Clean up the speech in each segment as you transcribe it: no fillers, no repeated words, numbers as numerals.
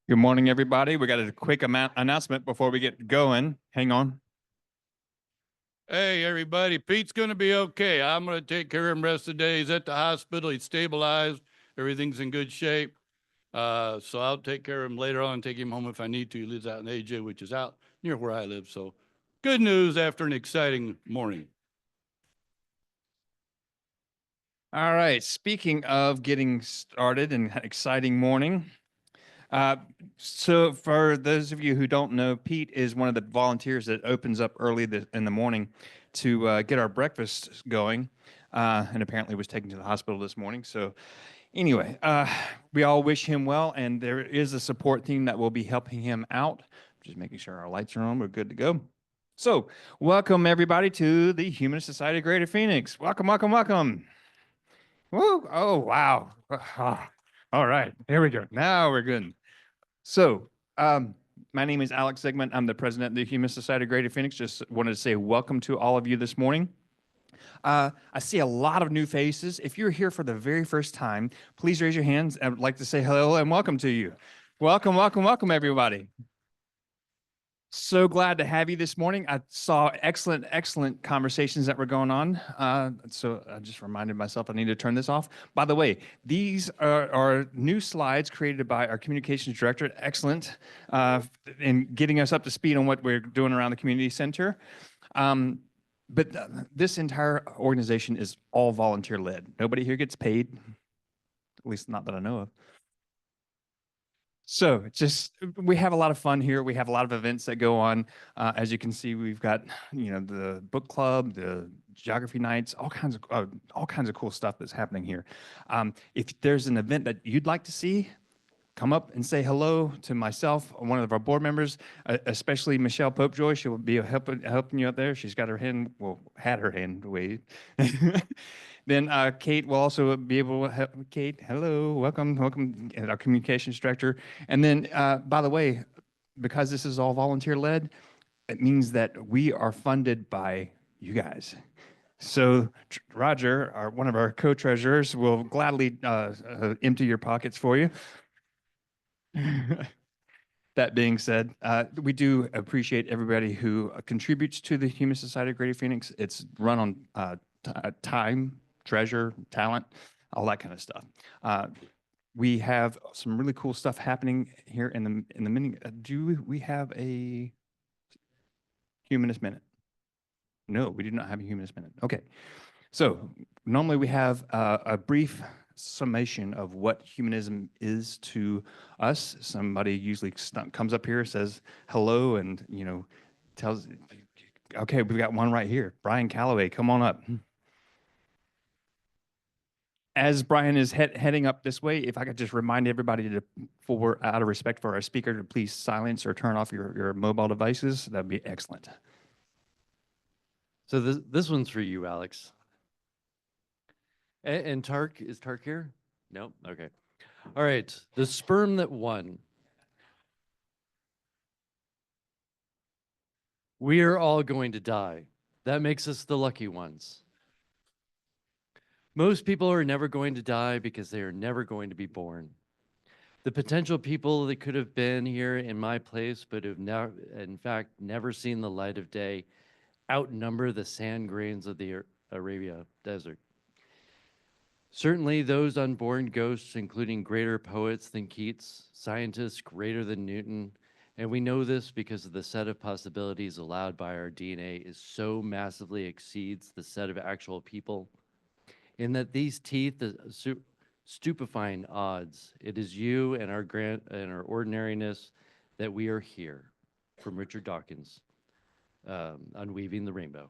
Good morning, everybody. We got a quick announcement before we get going. Hang on. Hey, everybody, Pete's going to be okay. I'm going to take care of him the rest of the day. He's at the hospital. He's stabilized. Everything's in good shape. So I'll take care of him later on and take him home if I need to. He lives out in AJ, which is out near where I live. So good news after an exciting morning. All right. Speaking of getting started and exciting morning. So for those of you who don't know, Pete is one of the volunteers that opens up early in the morning to get our breakfast going, and apparently was taken to the hospital this morning. So anyway, we all wish him well, and there is a support team that will be helping him out. Just making sure our lights are on. We're good to go. So welcome, everybody, to the Humanist Society of Greater Phoenix. Welcome, welcome, welcome. Woo! Oh, wow. All right, here we go. Now we're good. So, my name is Alex Sigmund. I'm the president of the Humanist Society of Greater Phoenix. Just wanted to say welcome to all of you this morning. I see a lot of new faces. If you're here for the very first time, please raise your hands. I would like to say hello and welcome to you. Welcome, welcome, welcome, everybody. So glad to have you this morning. I saw excellent conversations that were going on. So I just reminded myself I need to turn this off. By the way, these are new slides created by our communications director. Excellent in getting us up to speed on what we're doing around the community center. But this entire organization is all volunteer led. Nobody here gets paid, at least not that I know of. So we have a lot of fun here. We have a lot of events that go on. As you can see, we've got the book club, the geography nights, all kinds of cool stuff that's happening here. If there's an event that you'd like to see, come up and say hello to myself, one of our board members, especially Michelle Popejoy. She'll be helping you out there. She's got her hand, had her hand waved. Then Kate will also be able to help. Kate, hello, welcome, our communications director. And then, by the way, because this is all volunteer-led, it means that we are funded by you guys. So Roger, one of our co-treasurers, will gladly empty your pockets for you. That being said, we do appreciate everybody who contributes to the Humanist Society of Greater Phoenix. It's run on time, treasure, talent, all that kind of stuff. We have some really cool stuff happening here in the minute. Do we have a Humanist Minute? No, we do not have a Humanist Minute. Okay. So normally we have a brief summation of what humanism is to us. Somebody usually comes up here, says hello, and tells, okay, we've got one right here. Brian Calloway, come on up. As Brian is heading up this way, if I could just remind everybody out of respect for our speaker, to please silence or turn off your mobile devices, that'd be excellent. So this one's for you, Alex. And Tark, is Tark here? No? Okay. All right. The sperm that won. We are all going to die. That makes us the lucky ones. Most people are never going to die because they are never going to be born. The potential people that could have been here in my place but have now, in fact, never seen the light of day outnumber the sand grains of the Arabia Desert. Certainly those unborn ghosts, including greater poets than Keats, scientists greater than Newton, and we know this because of the set of possibilities allowed by our DNA is so massively exceeds the set of actual people, in that these teeth, stupefying odds, it is you and our ordinariness that we are here. From Richard Dawkins, Unweaving the Rainbow.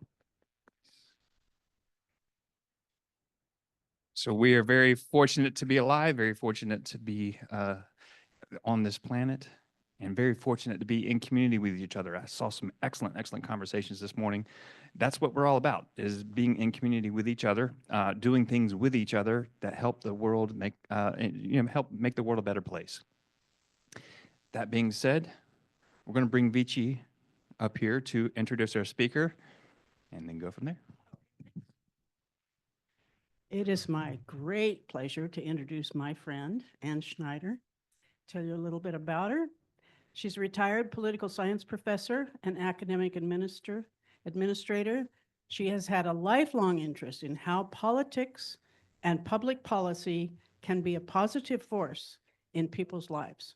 So we are very fortunate to be alive, very fortunate to be on this planet, and very fortunate to be in community with each other. I saw some excellent conversations this morning. That's what we're all about, is being in community with each other, doing things with each other that help the world help make the world a better place. That being said, we're going to bring Vici up here to introduce our speaker and then go from there. It is my great pleasure to introduce my friend, Schneider. tell you a little bit about her. She's a retired political science professor and academic administrator. She has had a lifelong interest in how politics and public policy can be a positive force in people's lives.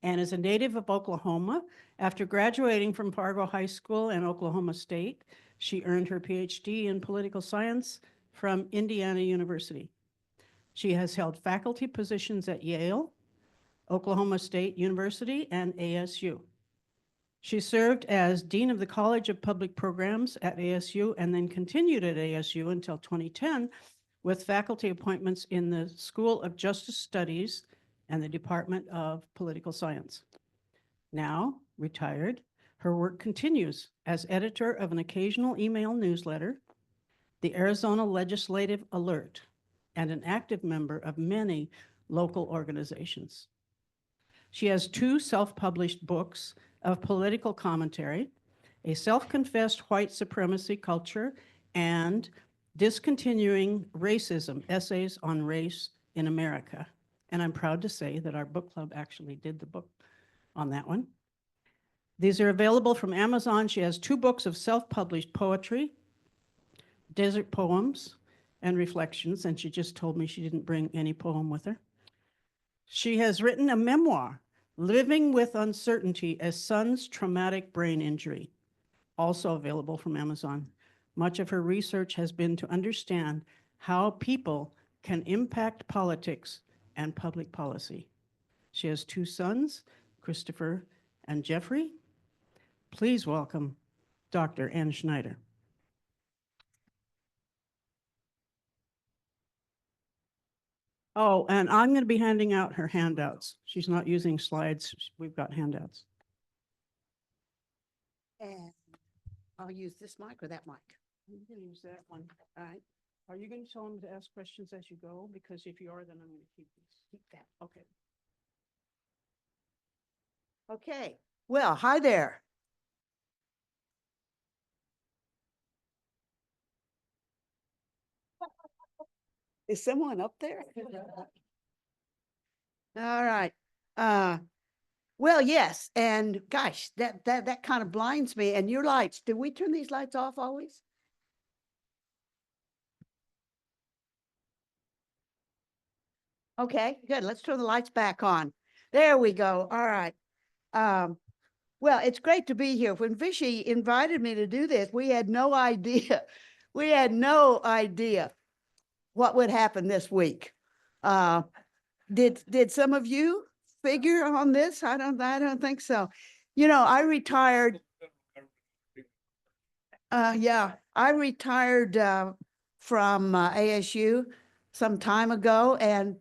And as a native of Oklahoma, after graduating from Fargo High School and Oklahoma State, she earned her PhD in political science from Indiana University. She has held faculty positions at Yale, Oklahoma State University, and ASU. She served as Dean of the College of Public Programs at ASU and then continued at ASU until 2010 with faculty appointments in the School of Justice Studies and the Department of Political Science. Now, retired, her work continues as editor of an occasional email newsletter, the Arizona Legislative Alert, and an active member of many local organizations. She has 2 self-published books of political commentary, A Self-Confessed White Supremacy Culture and Discontinuing Racism, Essays on Race in America. And I'm proud to say that our book club actually did the book on that one. These are available from Amazon. She has 2 books of self-published poetry, desert poems, and reflections, and she just told me she didn't bring any poem with her. She has written a memoir, Living with Uncertainty, a Son's Traumatic Brain Injury, also available from Amazon. Much of her research has been to understand how people can impact politics and public policy. She has 2 sons, Christopher and Jeffrey. Please welcome Dr. Ann Schneider. Oh, and I'm going to be handing out her handouts. She's not using slides. We've got handouts. And I'll use this mic or that mic. I'm going to use that one. All right. Are you going to tell them to ask questions as you go? Because if you are, then I'm going to keep these. Keep that. Okay. Okay. Well, hi there. Is someone up there? All right. Well, yes. And gosh, that kind of blinds me. And your lights, did we turn these lights off always? Okay, good. Let's turn the lights back on. There we go. All right. Well, it's great to be here. When Vishy invited me to do this, we had no idea. We had no idea what would happen this week. Did some of you figure on this? I don't think so. You know, I retired. Yeah, I retired from ASU some time ago, and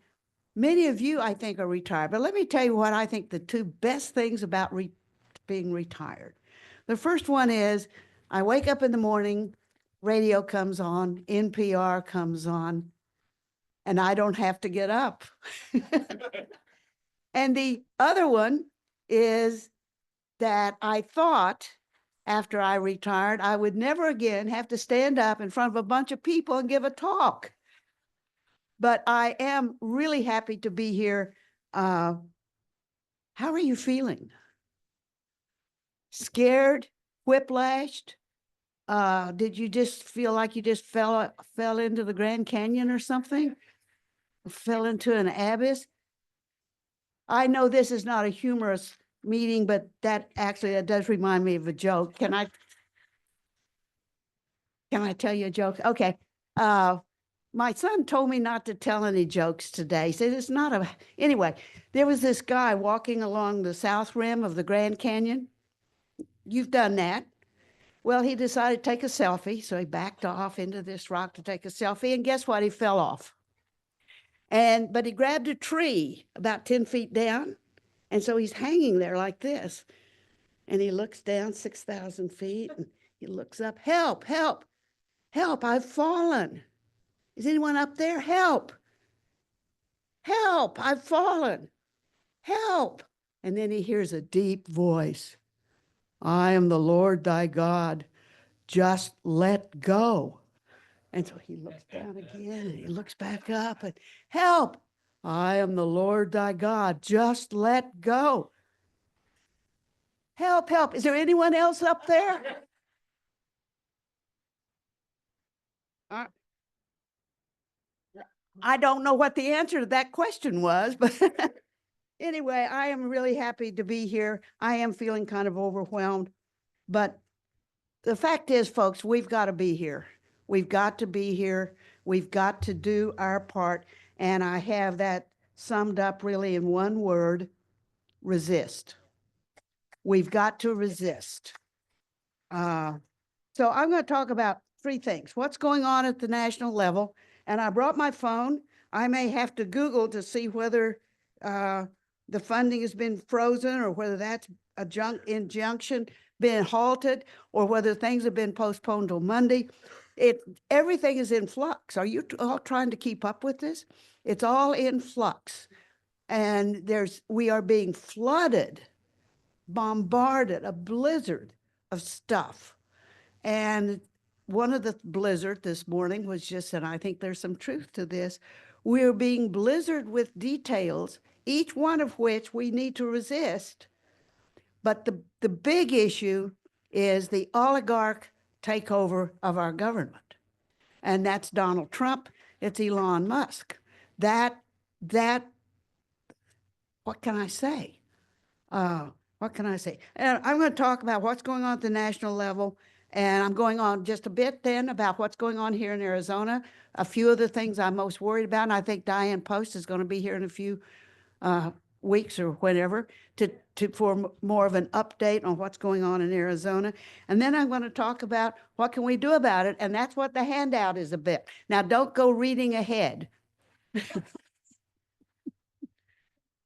many of you, I think, are retired. But let me tell you what I think the 2 best things about being retired. The first one is I wake up in the morning, radio comes on, NPR comes on, and I don't have to get up. And the other one is that I thought after I retired, I would never again have to stand up in front of a bunch of people and give a talk. But I am really happy to be here. How are you feeling? Scared? Whiplashed? Did you just feel like you just fell into the Grand Canyon or something? Fell into an abyss? I know this is not a humorous meeting, but that does remind me of a joke. Can I tell you a joke? Okay. My son told me not to tell any jokes today. He said it's not a, anyway, there was this guy walking along the south rim of the Grand Canyon. You've done that. Well, he decided to take a selfie. So he backed off into this rock to take a selfie. And guess what? He fell off. But he grabbed a tree about 10 feet down. And so he's hanging there like this. And he looks down 6,000 feet and he looks up, help, help, help, I've fallen. Is anyone up there? Help, help, I've fallen, help. And then he hears a deep voice. I am the Lord thy God, just let go. And so he looks down again and he looks back up and help, I am the Lord thy God. Just let go. Help, help. Is there anyone else up there? I don't know what the answer to that question was, but anyway, I am really happy to be here. I am feeling kind of overwhelmed, but the fact is, folks, we've got to be here. We've got to be here. We've got to do our part. And I have that summed up really in one word: resist. We've got to resist. So I'm going to talk about three things. What's going on at the national level? And I brought my phone. I may have to Google to see whether the funding has been frozen or whether that's a injunction been halted or whether things have been postponed till Monday. Everything is in flux. Are you all trying to keep up with this? It's all in flux. And we are being flooded, bombarded, a blizzard of stuff. And one of the blizzard this morning was just, and I think there's some truth to this, we're being blizzard with details, each one of which we need to resist. But the big issue is the oligarch takeover of our government. And that's Donald Trump, it's Elon Musk. That, what can I say? What can I say? And I'm going to talk about what's going on at the national level. And I'm going on just a bit then about what's going on here in Arizona. A few of the things I'm most worried about, and I think Diane Post is going to be here in a few weeks or whenever for more of an update on what's going on in Arizona. And then I'm going to talk about what can we do about it, and that's what the handout is a bit. Now, don't go reading ahead.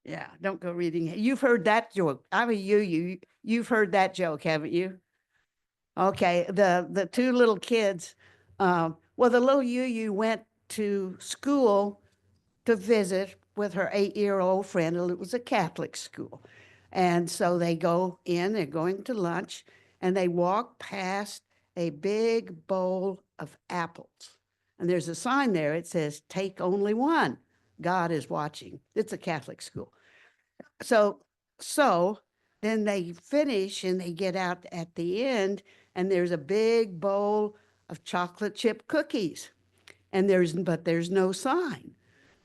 Yeah, don't go reading ahead. You've heard that joke. I mean, you've heard that joke, haven't you? Okay, the two little kids, well, the little Yu went to school to visit with her 8-year-old friend. It was a Catholic school. And so they go in, they're going to lunch, and they walk past a big bowl of apples. And there's a sign there, it says, "Take only one. God is watching." It's a Catholic school. So then they finish and they get out at the end, and there's a big bowl of chocolate chip cookies. And but there's no sign.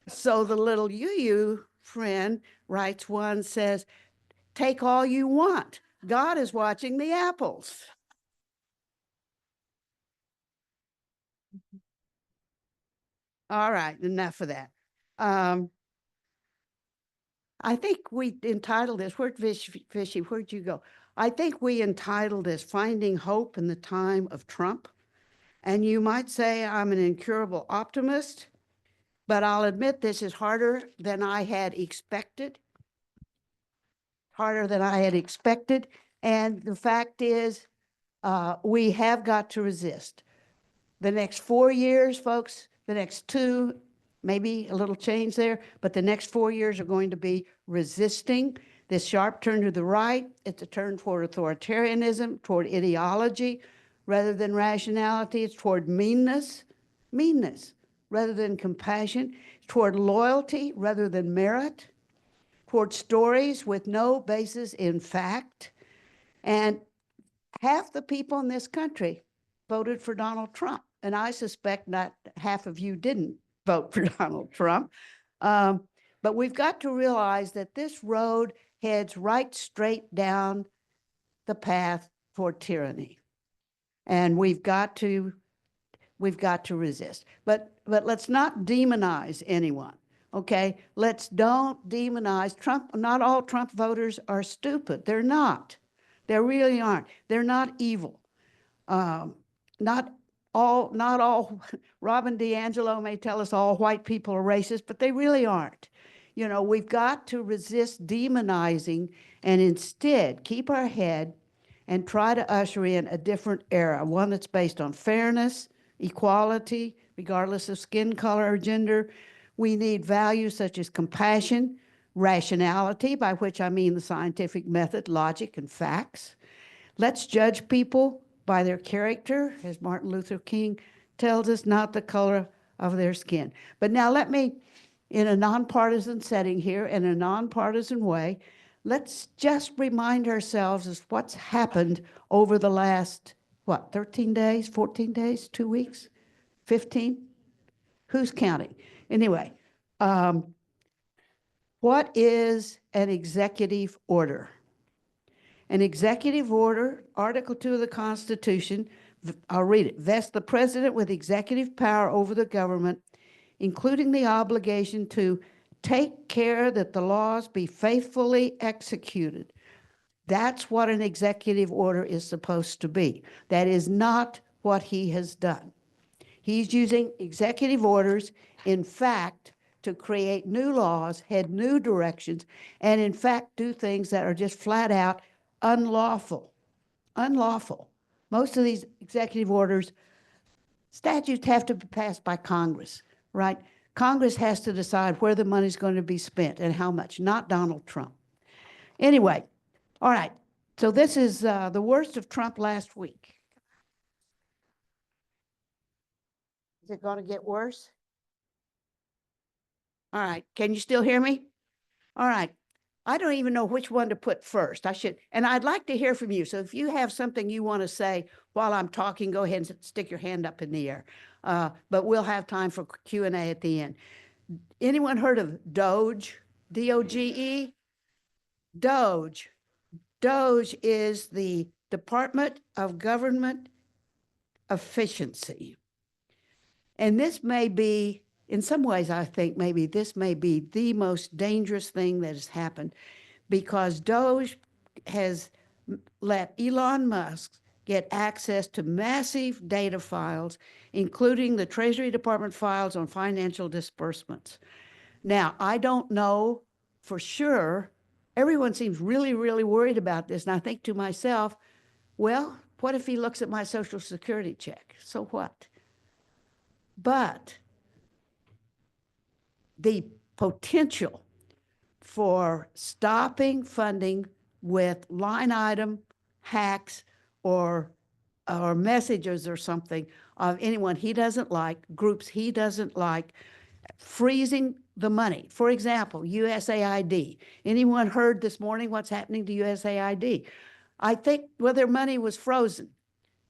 So the little Yu friend writes one, says, "Take all you want. God is watching the apples." All right, enough of that. I think we entitled this, where'd Fishy, where'd you go? I think we entitled this "Finding Hope in the Time of Trump." And you might say I'm an incurable optimist, but I'll admit this is harder than I had expected. Harder than I had expected. And the fact is, we have got to resist. The next 4 years, folks, the next 2, maybe a little change there, but the next 4 years are going to be resisting this sharp turn to the right. It's a turn toward authoritarianism, toward ideology rather than rationality. It's toward meanness rather than compassion, toward loyalty rather than merit, toward stories with no basis in fact. And half the people in this country voted for Donald Trump. And I suspect not half of you didn't vote for Donald Trump. But we've got to realize that this road heads right straight down the path toward tyranny. And we've got to resist. But let's not demonize anyone, okay? Let's don't demonize Trump. Not all Trump voters are stupid. They're not. They really aren't. They're not evil. Not all, Robin DiAngelo may tell us all white people are racist, but they really aren't. You know, we've got to resist demonizing and instead keep our head and try to usher in a different era, one that's based on fairness, equality, regardless of skin color or gender. We need values such as compassion, rationality, by which I mean the scientific method, logic, and facts. Let's judge people by their character, as Martin Luther King tells us, not the color of their skin. But now let me in a nonpartisan setting here, in a nonpartisan way. Let's just remind ourselves of what's happened over the last, 13 days, 14 days, 2 weeks, 15? Who's counting? Anyway, what is an executive order? An executive order, Article 2 of the Constitution, I'll read it, vests the president with executive power over the government, including the obligation to take care that the laws be faithfully executed. That's what an executive order is supposed to be. That is not what he has done. He's using executive orders, in fact, to create new laws, head new directions, and in fact do things that are just flat out unlawful. Unlawful. Most of these executive orders, statutes have to be passed by Congress, right? Congress has to decide where the money's going to be spent and how much, not Donald Trump. Anyway, all right. So this is the worst of Trump last week. Is it going to get worse? All right. Can you still hear me? All right. I don't even know which one to put first. And I'd like to hear from you. So if you have something you want to say while I'm talking, go ahead and stick your hand up in the air. But we'll have time for Q&A at the end. Anyone heard of Doge? D-O-G-E? Doge. Doge is the Department of Government Efficiency. And this may be, in some ways, I think maybe this may be the most dangerous thing that has happened, because Doge has let Elon Musk get access to massive data files, including the Treasury Department files on financial disbursements. Now, I don't know for sure. Everyone seems really, really worried about this. And I think to myself, well, what if he looks at my Social Security check? So what? But the potential for stopping funding with line item hacks or messages or something of anyone he doesn't like, groups he doesn't like, freezing the money. For example, USAID. Anyone heard this morning what's happening to USAID? I think, well, their money was frozen,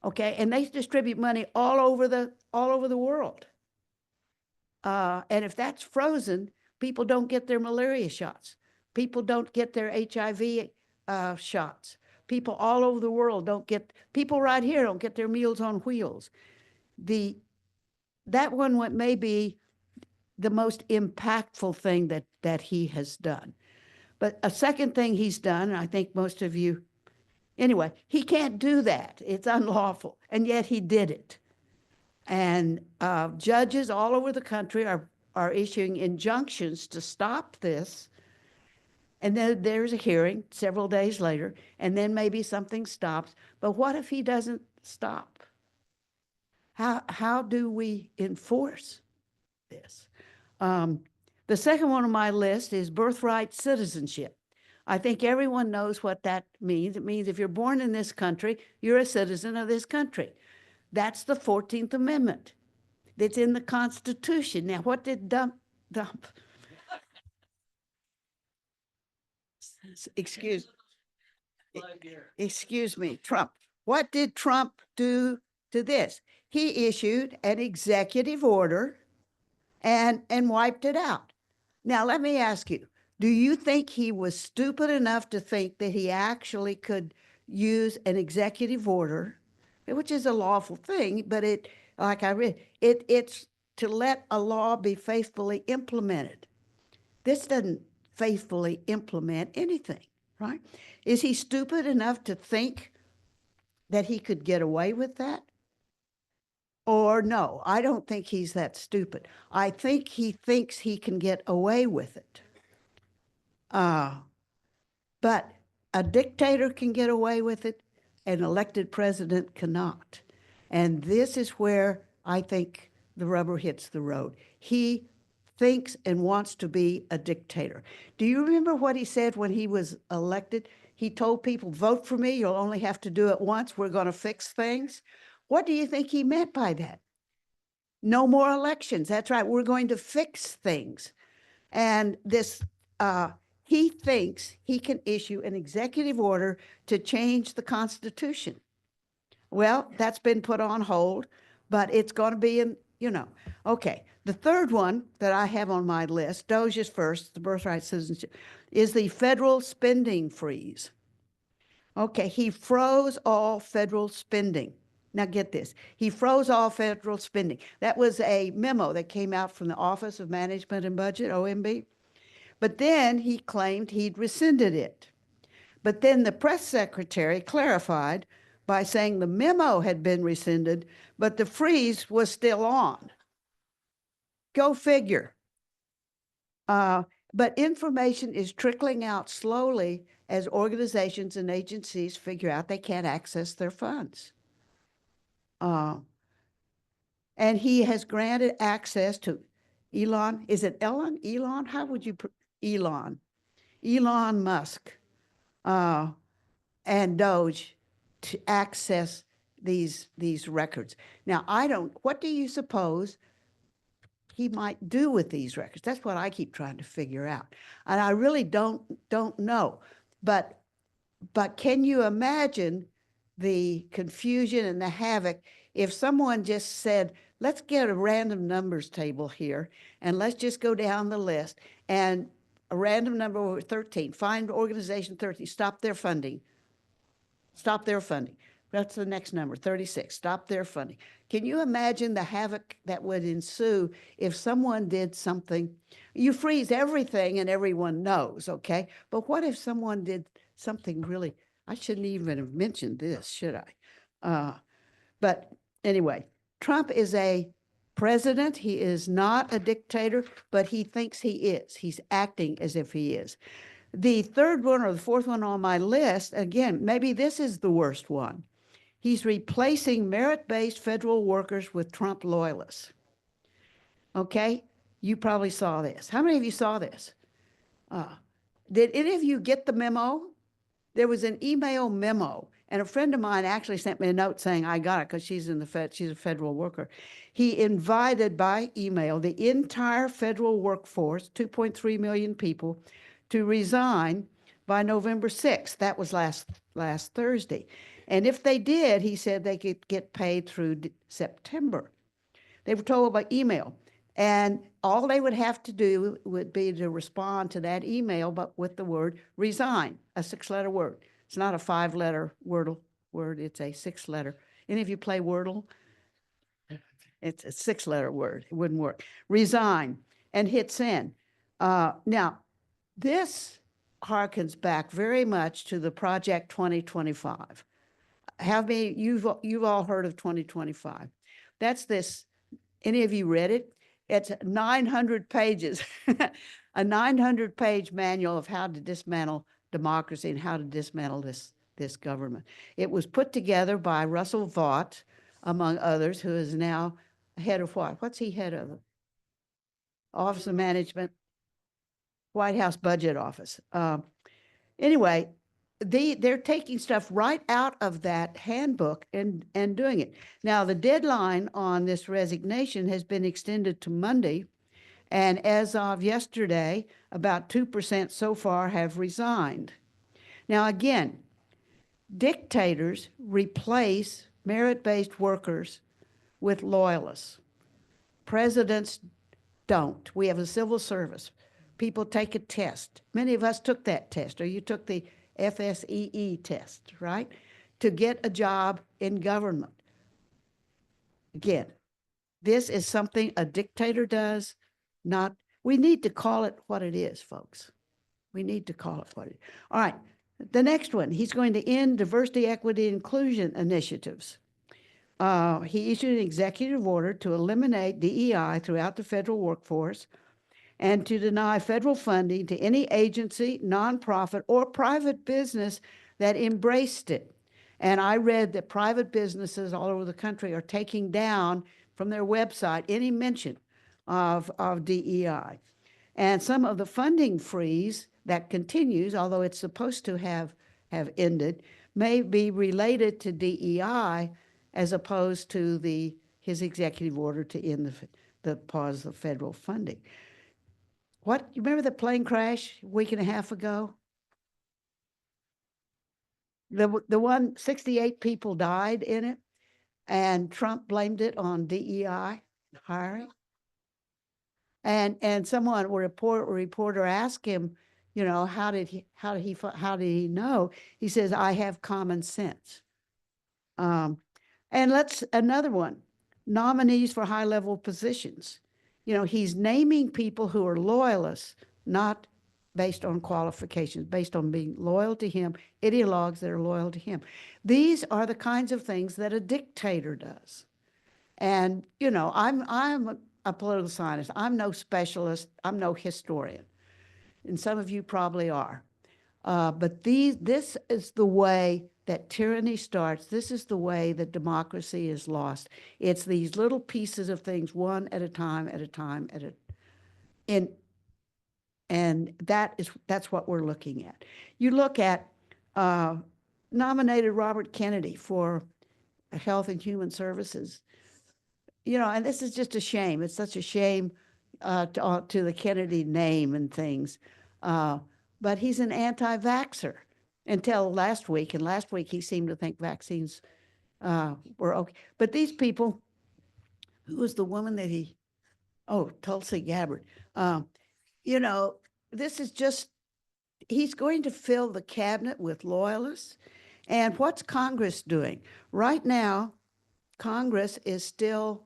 okay? And they distribute money all over the world. And if that's frozen, people don't get their malaria shots. People don't get their HIV shots. People all over the world don't get, people right here don't get their Meals on Wheels. That one may be the most impactful thing that he has done. But a second thing he's done, and I think most of you, anyway, he can't do that. It's unlawful, and yet he did it. And judges all over the country are issuing injunctions to stop this. And then there's a hearing several days later, and then maybe something stops. But what if he doesn't stop? How do we enforce this? The second one on my list is birthright citizenship. I think everyone knows what that means. It means if you're born in this country, you're a citizen of this country. That's the 14th Amendment that's in the Constitution. Now, what did excuse me, Trump. What did Trump do to this? He issued an executive order and wiped it out. Now, let me ask you, do you think he was stupid enough to think that he actually could use an executive order, which is a lawful thing, but like I read, it's to let a law be faithfully implemented. This doesn't faithfully implement anything, right? Is he stupid enough to think that he could get away with that? Or no, I don't think he's that stupid. I think he thinks he can get away with it. But a dictator can get away with it, an elected president cannot. And this is where I think the rubber hits the road. He thinks and wants to be a dictator. Do you remember what he said when he was elected? He told people, vote for me, you'll only have to do it once, we're going to fix things. What do you think he meant by that? No more elections. That's right. We're going to fix things. And this, he thinks he can issue an executive order to change the Constitution. Well, that's been put on hold, but it's going to be in, Okay, the third one that I have on my list, Doge is first, the birthright citizenship, is the federal spending freeze. Okay, he froze all federal spending. Now get this, he froze all federal spending. That was a memo that came out from the Office of Management and Budget, OMB. But then he claimed he'd rescinded it. But then the press secretary clarified by saying the memo had been rescinded, but the freeze was still on. Go figure. But information is trickling out slowly as organizations and agencies figure out they can't access their funds. And he has granted access to Elon. Is it Elon? Elon? How would you? Elon Musk and Doge to access these records. Now, what do you suppose he might do with these records? That's what I keep trying to figure out. And I really don't know. But can you imagine the confusion and the havoc if someone just said, let's get a random numbers table here and let's just go down the list, and a random number 13, find organization 13, stop their funding. Stop their funding. That's the next number, 36, stop their funding. Can you imagine the havoc that would ensue if someone did something? You freeze everything and everyone knows, okay? But what if someone did something really, I shouldn't even have mentioned this, should I? But anyway, Trump is a president. He is not a dictator, but he thinks he is. He's acting as if he is. The third one or the fourth one on my list, again, maybe this is the worst one. He's replacing merit-based federal workers with Trump loyalists. Okay, you probably saw this. How many of you saw this? Did any of you get the memo? There was an email memo, and a friend of mine actually sent me a note saying I got it because she's in the Fed. She's a federal worker. He invited by email the entire federal workforce, 2.3 million people, to resign by November 6th. That was last Thursday. And if they did, he said they could get paid through September. They were told by email. And all they would have to do would be to respond to that email, but with the word resign, a 6-letter word. It's not a 5-letter word, it's a 6-letter. Any of you play Wordle? It's a 6-letter word. It wouldn't work. Resign and hit send. Now, this harkens back very much to the Project 2025. You've all heard of 2025. That's this, any of you read it? It's 900 pages, a 900-page manual of how to dismantle democracy and how to dismantle this government. It was put together by Russell Vought, among others, who is now head of what? What's he head of? Office of Management, White House Budget Office. Anyway, they're taking stuff right out of that handbook and doing it. Now, the deadline on this resignation has been extended to Monday, and as of yesterday, about 2% so far have resigned. Now, again, dictators replace merit-based workers with loyalists. Presidents don't. We have a civil service. People take a test. Many of us took that test, or you took the FSEE test, right? To get a job in government. Again, this is something a dictator does, not, we need to call it what it is, folks. We need to call it what it is. All right, the next one, he's going to end diversity, equity, inclusion initiatives. He issued an executive order to eliminate DEI throughout the federal workforce and to deny federal funding to any agency, nonprofit, or private business that embraced it. And I read that private businesses all over the country are taking down from their website any mention of DEI. And some of the funding freeze that continues, although it's supposed to have ended, may be related to DEI as opposed to his executive order to end the pause of federal funding. What, you remember the plane crash a week and a half ago? The one, 68 people died in it, and Trump blamed it on DEI hiring. And someone, a reporter asked him, you know, how did he know? He says, I have common sense. And another one, nominees for high-level positions. You know, he's naming people who are loyalists, not based on qualifications, based on being loyal to him, ideologues that are loyal to him. These are the kinds of things that a dictator does. And, you know, I'm a political scientist. I'm no specialist. I'm no historian. And some of you probably are. But this is the way that tyranny starts. This is the way that democracy is lost. It's these little pieces of things, one at a time, and that's what we're looking at. You look at nominated Robert Kennedy for Health and Human Services. You know, and this is just a shame. It's such a shame to the Kennedy name and things. But he's an anti-vaxxer until last week. And last week he seemed to think vaccines were okay. But these people, who was the woman that Tulsi Gabbard. You know, this is just, he's going to fill the cabinet with loyalists. And what's Congress doing? Right now, Congress is still,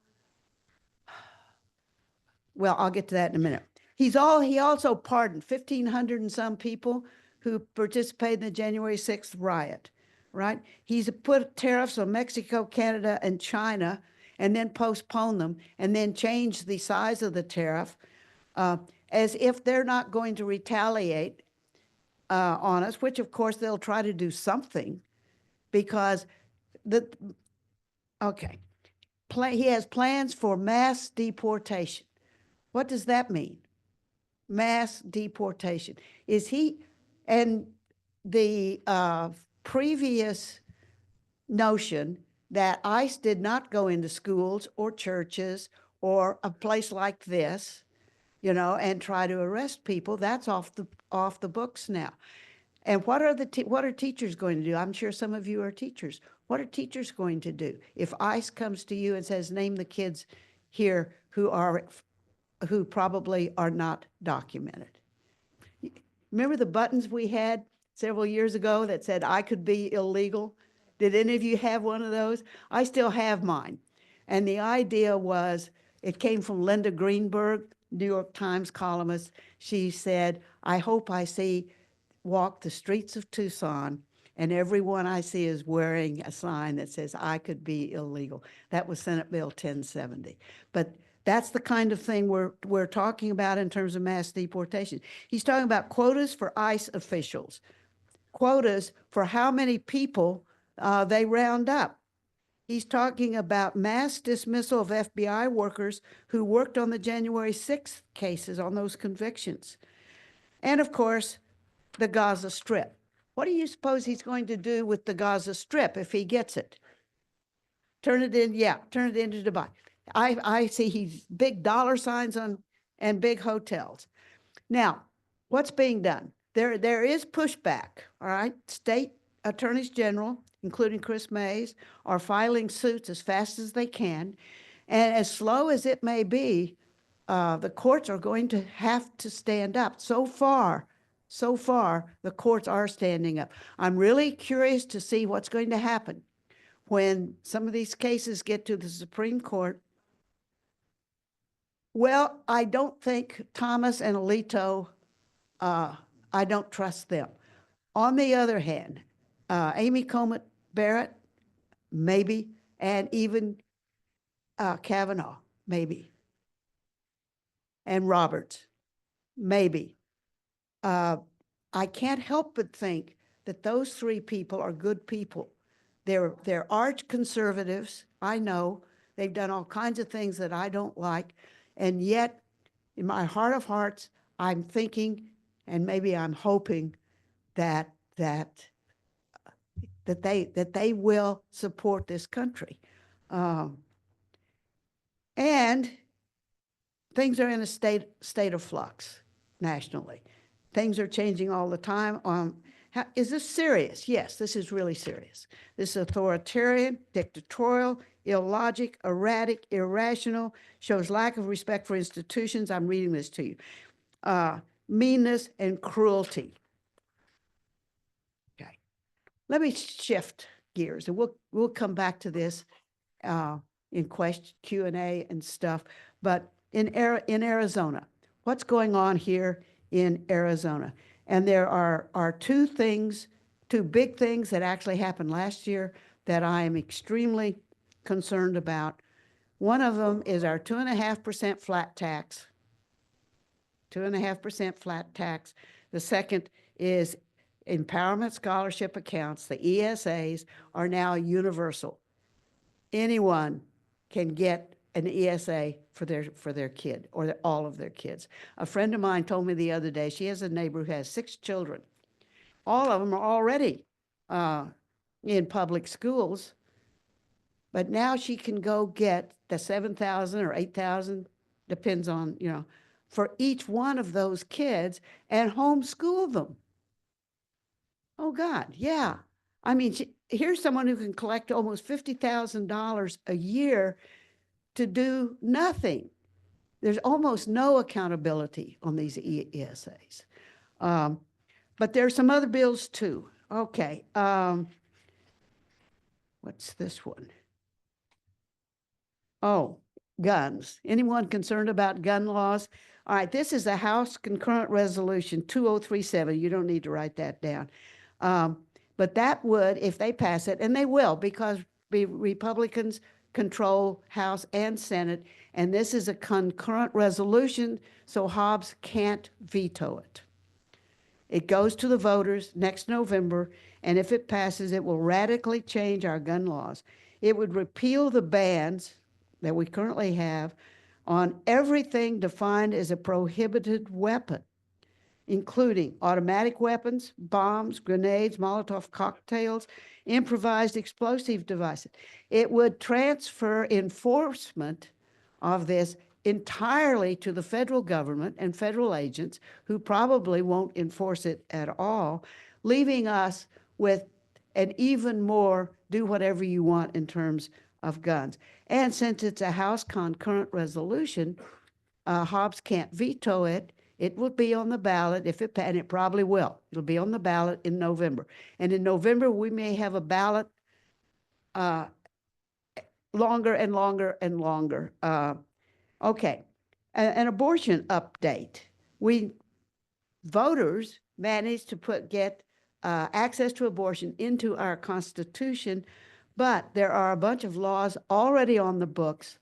well, I'll get to that in a minute. He also pardoned 1,500 and some people who participated in the January 6th riot, right? He's put tariffs on Mexico, Canada, and China, and then postponed them, and then changed the size of the tariff as if they're not going to retaliate on us, which of course they'll try to do something, because he has plans for mass deportation. What does that mean? Mass deportation. And the previous notion that ICE did not go into schools or churches or a place like this, you know, and try to arrest people, that's off the books now. And what are teachers going to do? I'm sure some of you are teachers. What are teachers going to do if ICE comes to you and says, name the kids here who probably are not documented? Remember the buttons we had several years ago that said, I could be illegal? Did any of you have one of those? I still have mine. And the idea was, it came from Linda Greenberg, New York Times columnist. She said, I hope I walk the streets of Tucson and everyone I see is wearing a sign that says, I could be illegal. That was Senate Bill 1070. But that's the kind of thing we're talking about in terms of mass deportation. He's talking about quotas for ICE officials, quotas for how many people they round up. He's talking about mass dismissal of FBI workers who worked on the January 6th cases on those convictions. And of course, the Gaza Strip. What do you suppose he's going to do with the Gaza Strip if he gets it? Turn it into Dubai. I see he's big dollar signs and big hotels. Now, what's being done? There is pushback, all right? State attorneys general, including Chris Mays, are filing suits as fast as they can. And as slow as it may be, the courts are going to have to stand up. So far, the courts are standing up. I'm really curious to see what's going to happen when some of these cases get to the Supreme Court. Well, I don't think Thomas and Alito, I don't trust them. On the other hand, Amy Coney Barrett, maybe, and even Kavanaugh, maybe, and Roberts, maybe. I can't help but think that those three people are good people. They're arch conservatives. I know they've done all kinds of things that I don't like, and yet, in my heart of hearts, I'm thinking, and maybe I'm hoping that they will support this country. And things are in a state of flux. nationally. Things are changing all the time. Is this serious? Yes, this is really serious. This is authoritarian, dictatorial, illogic, erratic, irrational, shows lack of respect for institutions. I'm reading this to you. Meanness and cruelty. Okay, let me shift gears, and we'll come back to this in question Q&A and stuff. But in Arizona, what's going on here in Arizona? And there are two big things that actually happened last year that I am extremely concerned about. One of them is our 2.5% flat tax. 2.5% flat tax. The second is empowerment scholarship accounts. The ESAs are now universal. Anyone can get an ESA for their kid or all of their kids. A friend of mine told me the other day, she has a neighbor who has 6 children. All of them are already in public schools, but now she can go get the 7,000 or 8,000, depends on, for each one of those kids and homeschool them. Oh God, yeah. I mean, here's someone who can collect almost $50,000 a year to do nothing. There's almost no accountability on these ESAs. But there's some other bills too. Okay. What's this one? Oh, guns. Anyone concerned about gun laws? All right, this is a House Concurrent Resolution 2037. You don't need to write that down. But that would, if they pass it, and they will, because Republicans control House and Senate, and this is a concurrent resolution, so Hobbs can't veto it. It goes to the voters next November, and if it passes, it will radically change our gun laws. It would repeal the bans that we currently have on everything defined as a prohibited weapon, including automatic weapons, bombs, grenades, Molotov cocktails, improvised explosive devices. It would transfer enforcement of this entirely to the federal government and federal agents who probably won't enforce it at all, leaving us with an even more do whatever you want in terms of guns. And since it's a House concurrent resolution, Hobbs can't veto it. It will be on the ballot and it probably will. It'll be on the ballot in November. And in November, we may have a ballot longer and longer and longer. Okay, an abortion update. We voters managed to get access to abortion into our Constitution, but there are a bunch of laws already on the books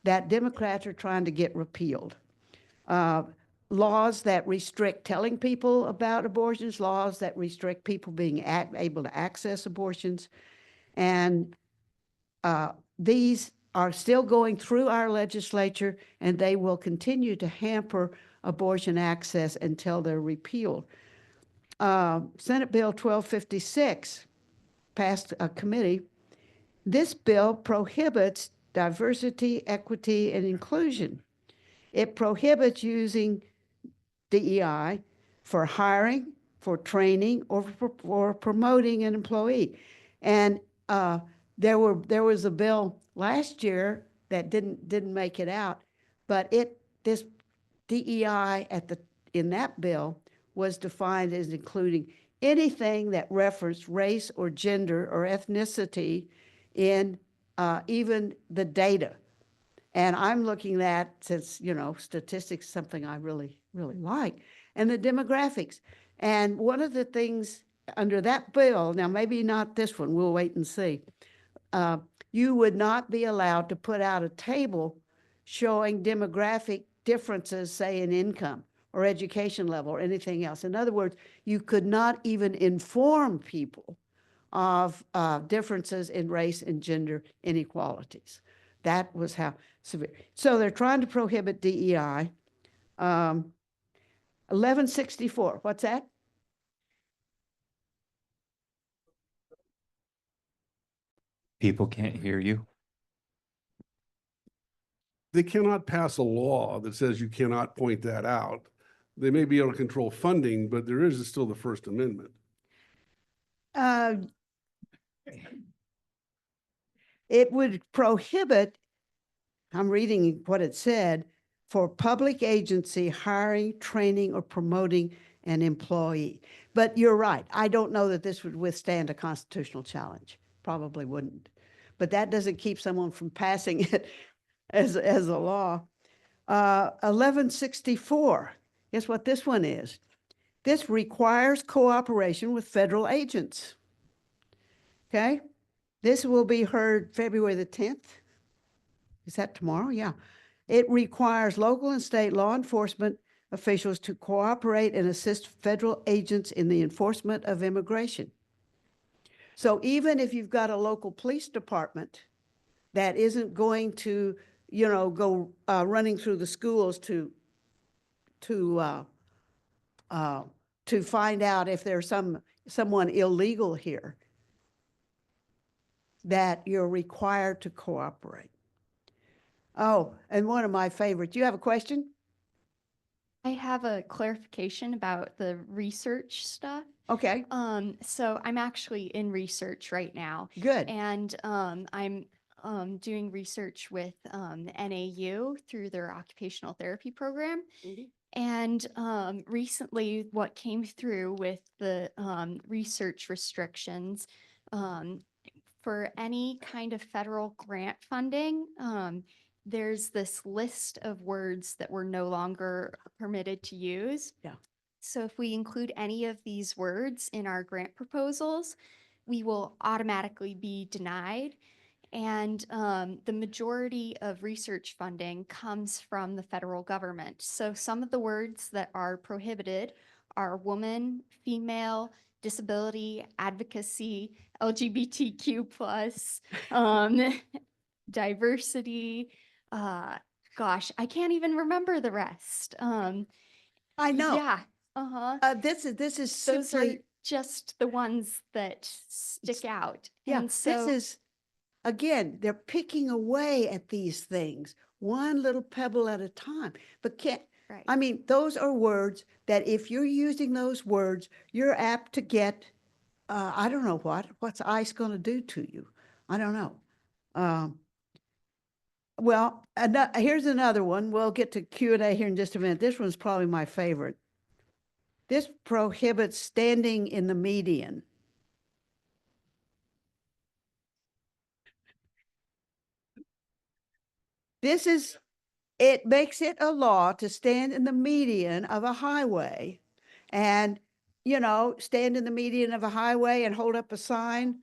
that Democrats are trying to get repealed. Laws that restrict telling people about abortions, laws that restrict people being able to access abortions, and these are still going through our legislature, and they will continue to hamper abortion access until they're repealed. Senate Bill 1256 passed a committee. This bill prohibits diversity, equity, and inclusion. It prohibits using DEI for hiring, for training, or for promoting an employee. And there was a bill last year that didn't make it out, but this DEI in that bill was defined as including anything that referenced race or gender or ethnicity in even the data. And I'm looking at, since, statistics is something I really, really like, and the demographics. And one of the things under that bill, now maybe not this one, we'll wait and see, you would not be allowed to put out a table showing demographic differences, say in income or education level or anything else. In other words, you could not even inform people of differences in race and gender inequalities. That was how severe. So they're trying to prohibit DEI. 1164, what's that? People can't hear you. They cannot pass a law that says you cannot point that out. They may be able to control funding, but there is still the First Amendment. Uh, It would prohibit, I'm reading what it said, for public agency hiring, training, or promoting an employee. But you're right. I don't know that this would withstand a constitutional challenge. Probably wouldn't. But that doesn't keep someone from passing it as a law. 1164. Guess what this one is? This requires cooperation with federal agents. Okay? This will be heard February the 10th. Is that tomorrow? Yeah. It requires local and state law enforcement officials to cooperate and assist federal agents in the enforcement of immigration. So even if you've got a local police department that isn't going to, go running through the schools to find out if there's someone illegal here, that you're required to cooperate. Oh, and one of my favorites. You have a question? I have a clarification about the research stuff. Okay, So I'm actually in research right now, good. and I'm doing research with NAU through their occupational therapy program. Mhm. And recently, what came through with the research restrictions for any kind of federal grant funding, there's this list of words that we're no longer permitted to use. Yeah. So if we include any of these words in our grant proposals, we will automatically be denied. And the majority of research funding comes from the federal government. So some of the words that are prohibited are woman, female, disability, advocacy, LGBTQ plus, diversity. Gosh, I can't even remember the rest. I know. Yeah. Uh-huh. This is Those are simply, just the ones that stick out. yeah, And so, this is, again, they're picking away at these things, one little pebble at a time. But right. I mean, those are words that if you're using those words, you're apt to get, I don't know what's ICE going to do to you? I don't know. Well, here's another one. We'll get to Q&A here in just a minute. This one's probably my favorite. This prohibits standing in the median. It makes it a law to stand in the median of a highway and, stand in the median of a highway and hold up a sign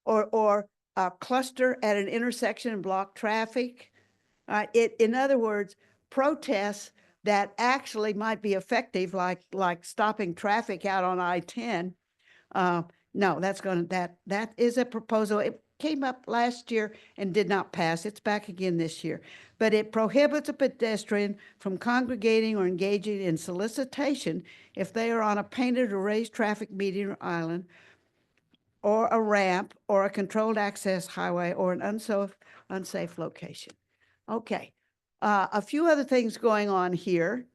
or cluster at an intersection and block traffic. In other words, protests that actually might be effective, like stopping traffic out on I-10. No, that is a proposal. It came up last year and did not pass. It's back again this year. But it prohibits a pedestrian from congregating or engaging in solicitation if they are on a painted or raised traffic median or island, or a ramp, or a controlled access highway, or an unsafe location. Okay, a few other things going on here.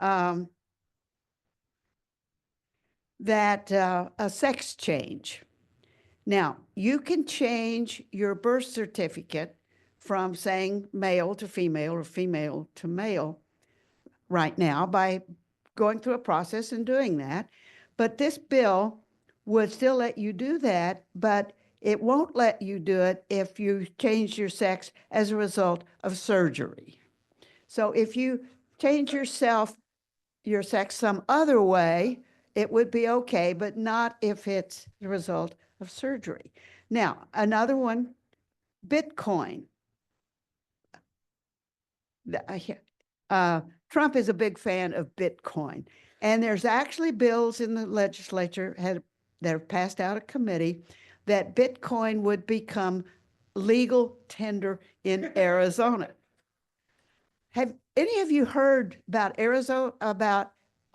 That a sex change. Now, you can change your birth certificate from saying male to female or female to male right now by going through a process and doing that. But this bill would still let you do that, but it won't let you do it if you change your sex as a result of surgery. So if you change your sex some other way, it would be okay, but not if it's the result of surgery. Now, another one, Bitcoin. Trump is a big fan of Bitcoin. And there's actually bills in the legislature that have passed out of committee that Bitcoin would become legal tender in Arizona. Have any of you heard about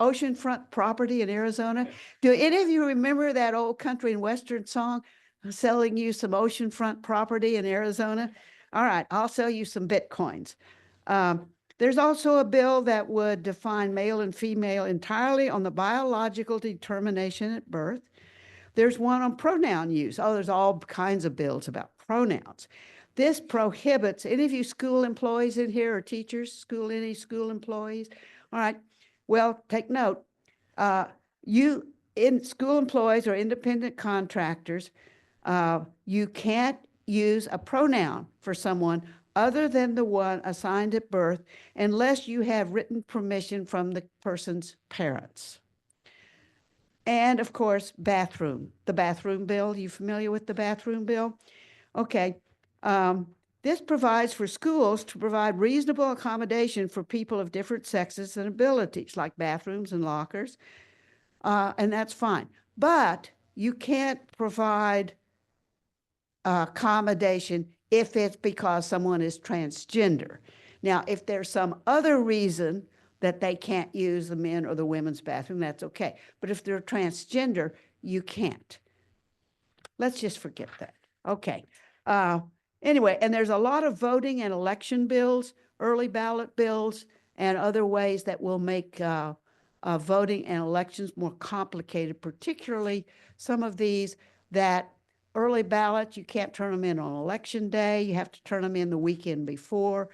oceanfront property in Arizona? Do any of you remember that old country and western song, selling you some oceanfront property in Arizona? All right, I'll sell you some Bitcoins. There's also a bill that would define male and female entirely on the biological determination at birth. There's one on pronoun use. Oh, there's all kinds of bills about pronouns. This prohibits, any of you school employees in here or teachers, any school employees? All right, well, take note. You, in school employees or independent contractors, you can't use a pronoun for someone other than the one assigned at birth unless you have written permission from the person's parents. And of course, bathroom, the bathroom bill. You familiar with the bathroom bill? Okay. This provides for schools to provide reasonable accommodation for people of different sexes and abilities, like bathrooms and lockers, and that's fine. But you can't provide accommodation if it's because someone is transgender. Now, if there's some other reason that they can't use the men or the women's bathroom, that's okay. But if they're transgender, you can't. Let's just forget that. Okay. Anyway, and there's a lot of voting and election bills, early ballot bills, and other ways that will make voting and elections more complicated, particularly some of these that early ballots, you can't turn them in on election day. You have to turn them in the weekend before.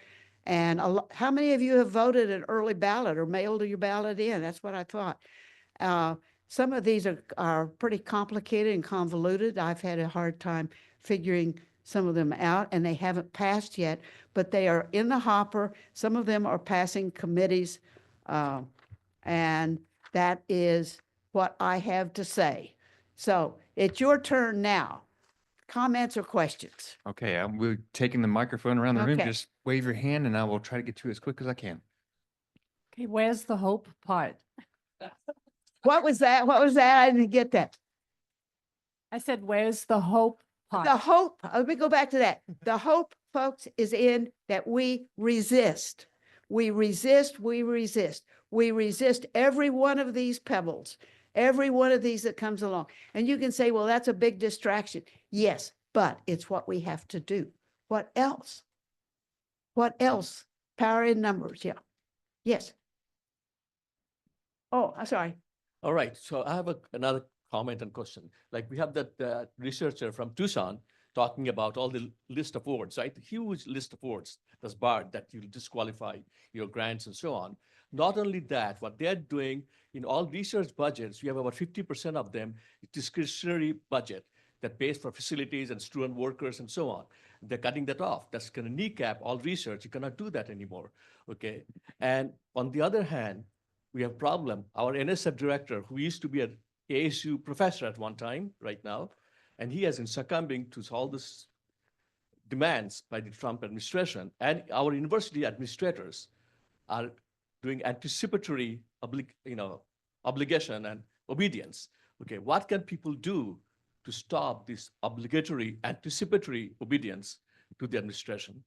And how many of you have voted an early ballot or mailed your ballot in? That's what I thought. Some of these are pretty complicated and convoluted. I've had a hard time figuring some of them out, and they haven't passed yet, but they are in the hopper. Some of them are passing committees, and that is what I have to say. So it's your turn now. Comments or questions? Okay, we're taking the microphone around the room. Okay. Just wave your hand and I will try to get to it as quick as I can. Okay, where's the hope part? What was that? What was that? I didn't get that. I said, where's the hope part? The hope, let me go back to that. The hope, folks, is in that we resist. We resist, we resist. We resist every one of these pebbles, every one of these that comes along. And you can say, well, that's a big distraction. Yes, but it's what we have to do. What else? What else? Power in numbers, yeah. Yes. Oh, I'm sorry. All right, so I have another comment and question. Like we have that researcher from Tucson talking about all the list of words, right? Huge list of words that's barred that you'll disqualify your grants and so on. Not only that, what they're doing in all research budgets, we have about 50% of them discretionary budget that pays for facilities and student workers and so on. They're cutting that off. That's going to kneecap all research. You cannot do that anymore, okay? And on the other hand, we have problem. Our NSF director, who used to be an ASU professor at one time, right now, and he has been succumbing to all this demands by the Trump administration, and our university administrators are doing anticipatory obligation and obedience. Okay, what can people do to stop this obligatory anticipatory obedience to the administration?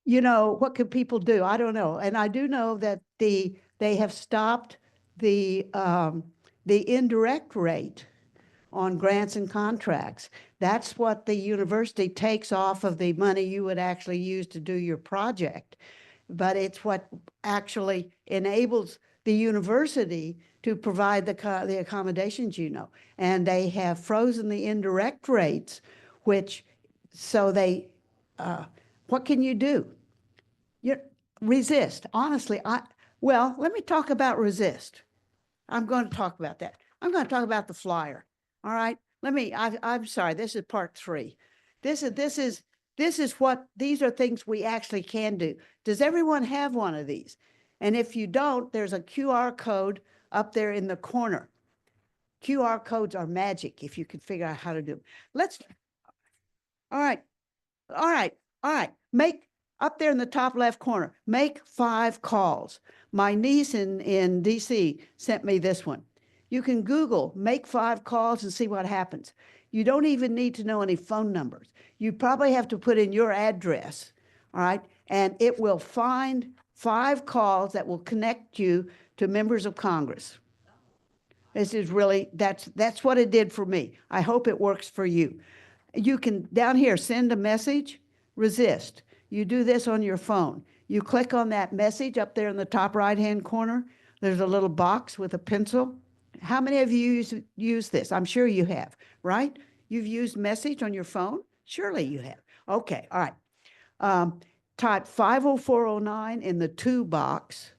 You know, what can people do? I don't know. And I do know that they have stopped the indirect rate on grants and contracts. That's what the university takes off of the money you would actually use to do your project. But it's what actually enables the university to provide the accommodations, you know. And they have frozen the indirect rates, which, so they, what can you do? You resist. Honestly, well, let me talk about resist. I'm going to talk about that. I'm going to talk about the flyer. All right. I'm sorry. This is part 3. These are things we actually can do. Does everyone have one of these? And if you don't, there's a QR code up there in the corner. QR codes are magic if you can figure out how to do them. All right. Make, up there in the top left corner, make 5 calls. My niece in DC sent me this one. You can Google, make 5 calls and see what happens. You don't even need to know any phone numbers. You probably have to put in your address, all right? And it will find 5 calls that will connect you to members of Congress. This is really, that's what it did for me. I hope it works for you. You can, down here, send a message, resist. You do this on your phone. You click on that message up there in the top right-hand corner. There's a little box with a pencil. How many of you use this? I'm sure you have, right? You've used message on your phone? Surely you have. Okay, all right. Type 50409 in the to box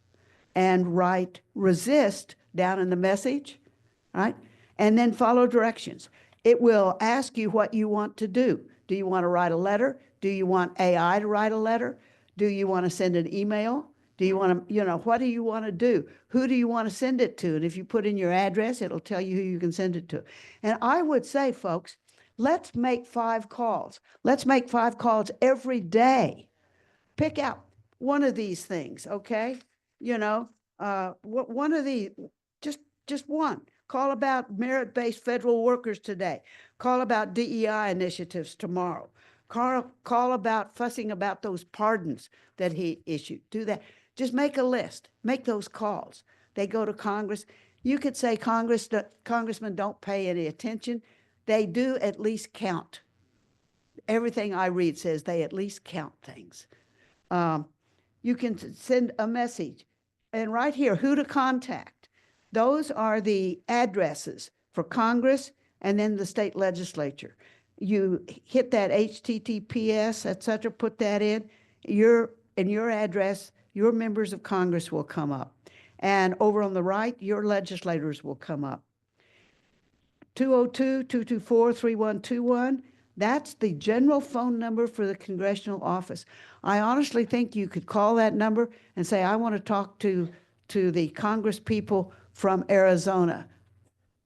and write resist down in the message, right? And then follow directions. It will ask you what you want to do. Do you want to write a letter? Do you want AI to write a letter? Do you want to send an email? Do you want to, what do you want to do? Who do you want to send it to? And if you put in your address, it'll tell you who you can send it to. And I would say, folks, let's make 5 calls. Let's make 5 calls every day. Pick out one of these things, okay? One of these, just one. Call about merit-based federal workers today. Call about DEI initiatives tomorrow. Call about fussing about those pardons that he issued. Do that. Just make a list. Make those calls. They go to Congress. You could say congressmen don't pay any attention. They do at least count. Everything I read says they at least count things. You can send a message. And right here, who to contact. Those are the addresses for Congress and then the state legislature. You hit that HTTPS, et cetera, put that in, your address, your members of Congress will come up. And over on the right, your legislators will come up. 202-224-3121, that's the general phone number for the congressional office. I honestly think you could call that number and say, I want to talk to the Congress people from Arizona,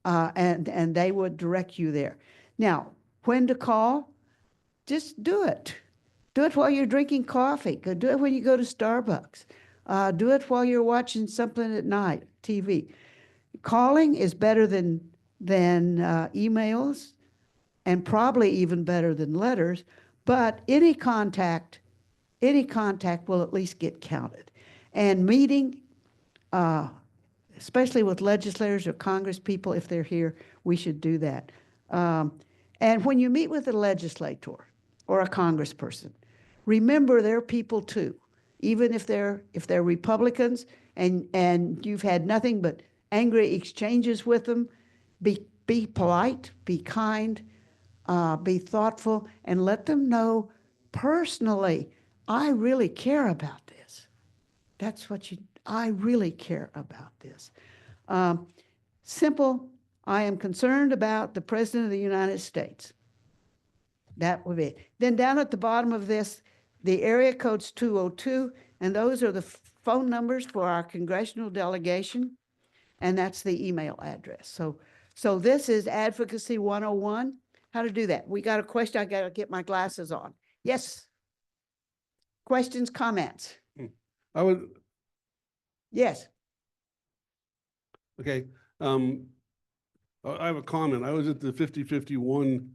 and they would direct you there. Now, when to call? Just do it. Do it while you're drinking coffee. Do it when you go to Starbucks. Do it while you're watching something at night, TV. Calling is better than emails, and probably even better than letters, but any contact will at least get counted. And meeting, especially with legislators or Congress people, if they're here, we should do that. And when you meet with a legislator or a congressperson, remember they're people too. Even if they're Republicans and you've had nothing but angry exchanges with them, be polite, be kind, be thoughtful, and let them know personally, I really care about this. I really care about this. Simple, I am concerned about the President of the United States. That would be it. Then down at the bottom of this, the area code's 202, and those are the phone numbers for our congressional delegation, and that's the email address. So this is Advocacy 101. How to do that? We got a question. I got to get my glasses on. Yes. Questions, comments? I would, Yes. okay. I have a comment. I was at the 5051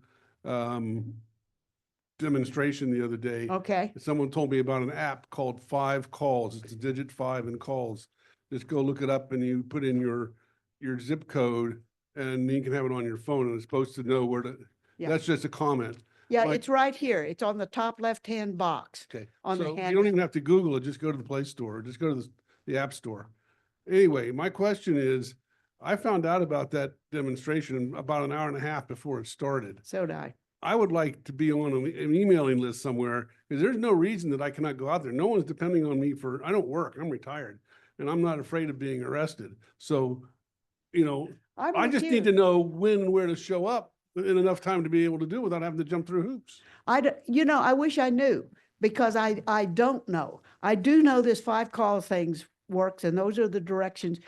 demonstration the other day. Okay. Someone told me about an app called 5 Calls. It's a digit 5 in calls. Just go look it up and you put in your zip code and you can have it on your phone and it's supposed to know where to, Yeah. that's just a comment. Yeah, Like- it's right here. It's on the top left-hand box. Okay. On the So hand- you don't even have to Google it. Just go to the Play Store, or just go to the App Store. Anyway, my question is, I found out about that demonstration about an hour and a half before it started. So did I. I would like to be on an emailing list somewhere, because there's no reason that I cannot go out there. No one's depending on me I don't work, I'm retired, and I'm not afraid of being arrested. So, I'm I with just you. need to know when and where to show up in enough time to be able to do it without having to jump through hoops. I wish I knew, because I don't know. I do know this 5 call things works, and those are the directions.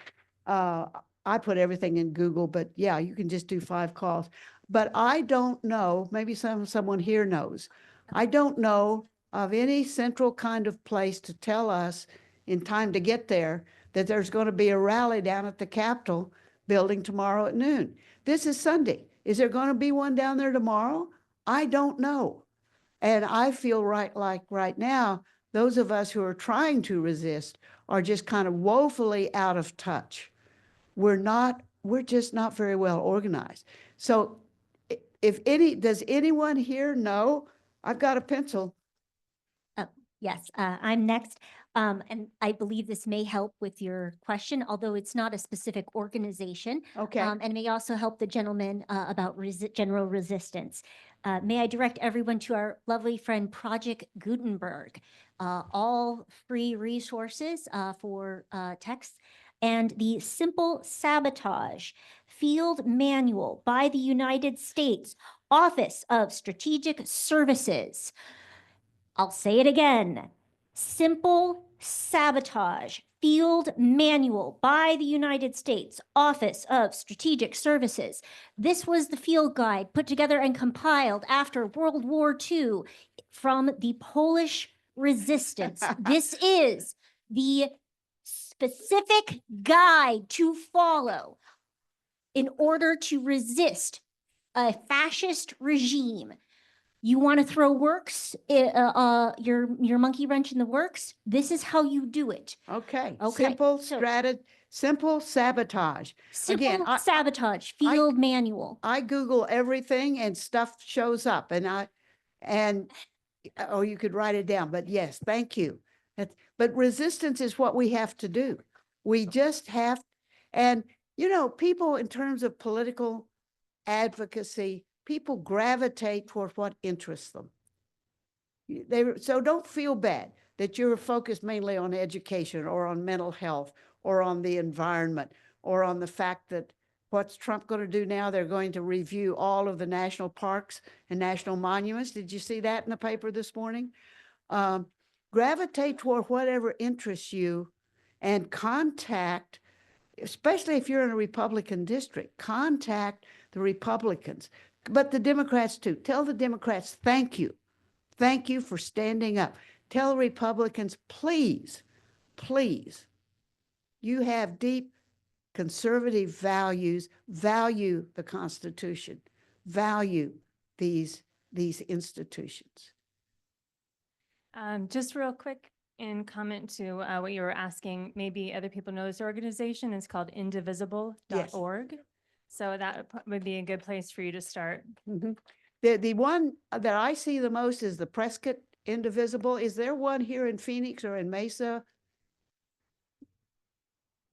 I put everything in Google, but yeah, you can just do 5 calls. But I don't know, maybe someone here knows. I don't know of any central kind of place to tell us in time to get there that there's going to be a rally down at the Capitol building tomorrow at noon. This is Sunday. Is there going to be one down there tomorrow? I don't know. And I feel right now, those of us who are trying to resist are just kind of woefully out of touch. We're just not very well organized. So does anyone here know? I've got a pencil. Yes, I'm next. And I believe this may help with your question, although it's not a specific organization. Okay. And may also help the gentleman about general resistance. May I direct everyone to our lovely friend Project Gutenberg, all free resources for texts, and the Simple Sabotage Field Manual by the United States Office of Strategic Services. I'll say it again. Simple Sabotage Field Manual by the United States Office of Strategic Services. This was the field guide put together and compiled after World War II from the Polish resistance. This is the specific guide to follow in order to resist a fascist regime. You want to throw your monkey wrench in the works? This is how you do it. Okay. Okay, Simple sabotage. Simple Again, Sabotage Field Manual. I Google everything and stuff shows up oh, you could write it down, but yes, thank you. But resistance is what we have to do. We just have, and people in terms of political advocacy, people gravitate toward what interests them. So don't feel bad that you're focused mainly on education or on mental health or on the environment or on the fact that what's Trump going to do now? They're going to review all of the national parks and national monuments. Did you see that in the paper this morning? Gravitate toward whatever interests you and contact, especially if you're in a Republican district, contact the Republicans, but the Democrats too. Tell the Democrats, thank you. Thank you for standing up. Tell the Republicans, please, please, you have deep conservative values, value the Constitution, value these institutions. Just real quick, in comment to what you were asking, maybe other people know this organization is called indivisible.org. So that would be a good place for you to start. Mm-hmm. The one that I see the most is the Prescott Indivisible. Is there one here in Phoenix or in Mesa?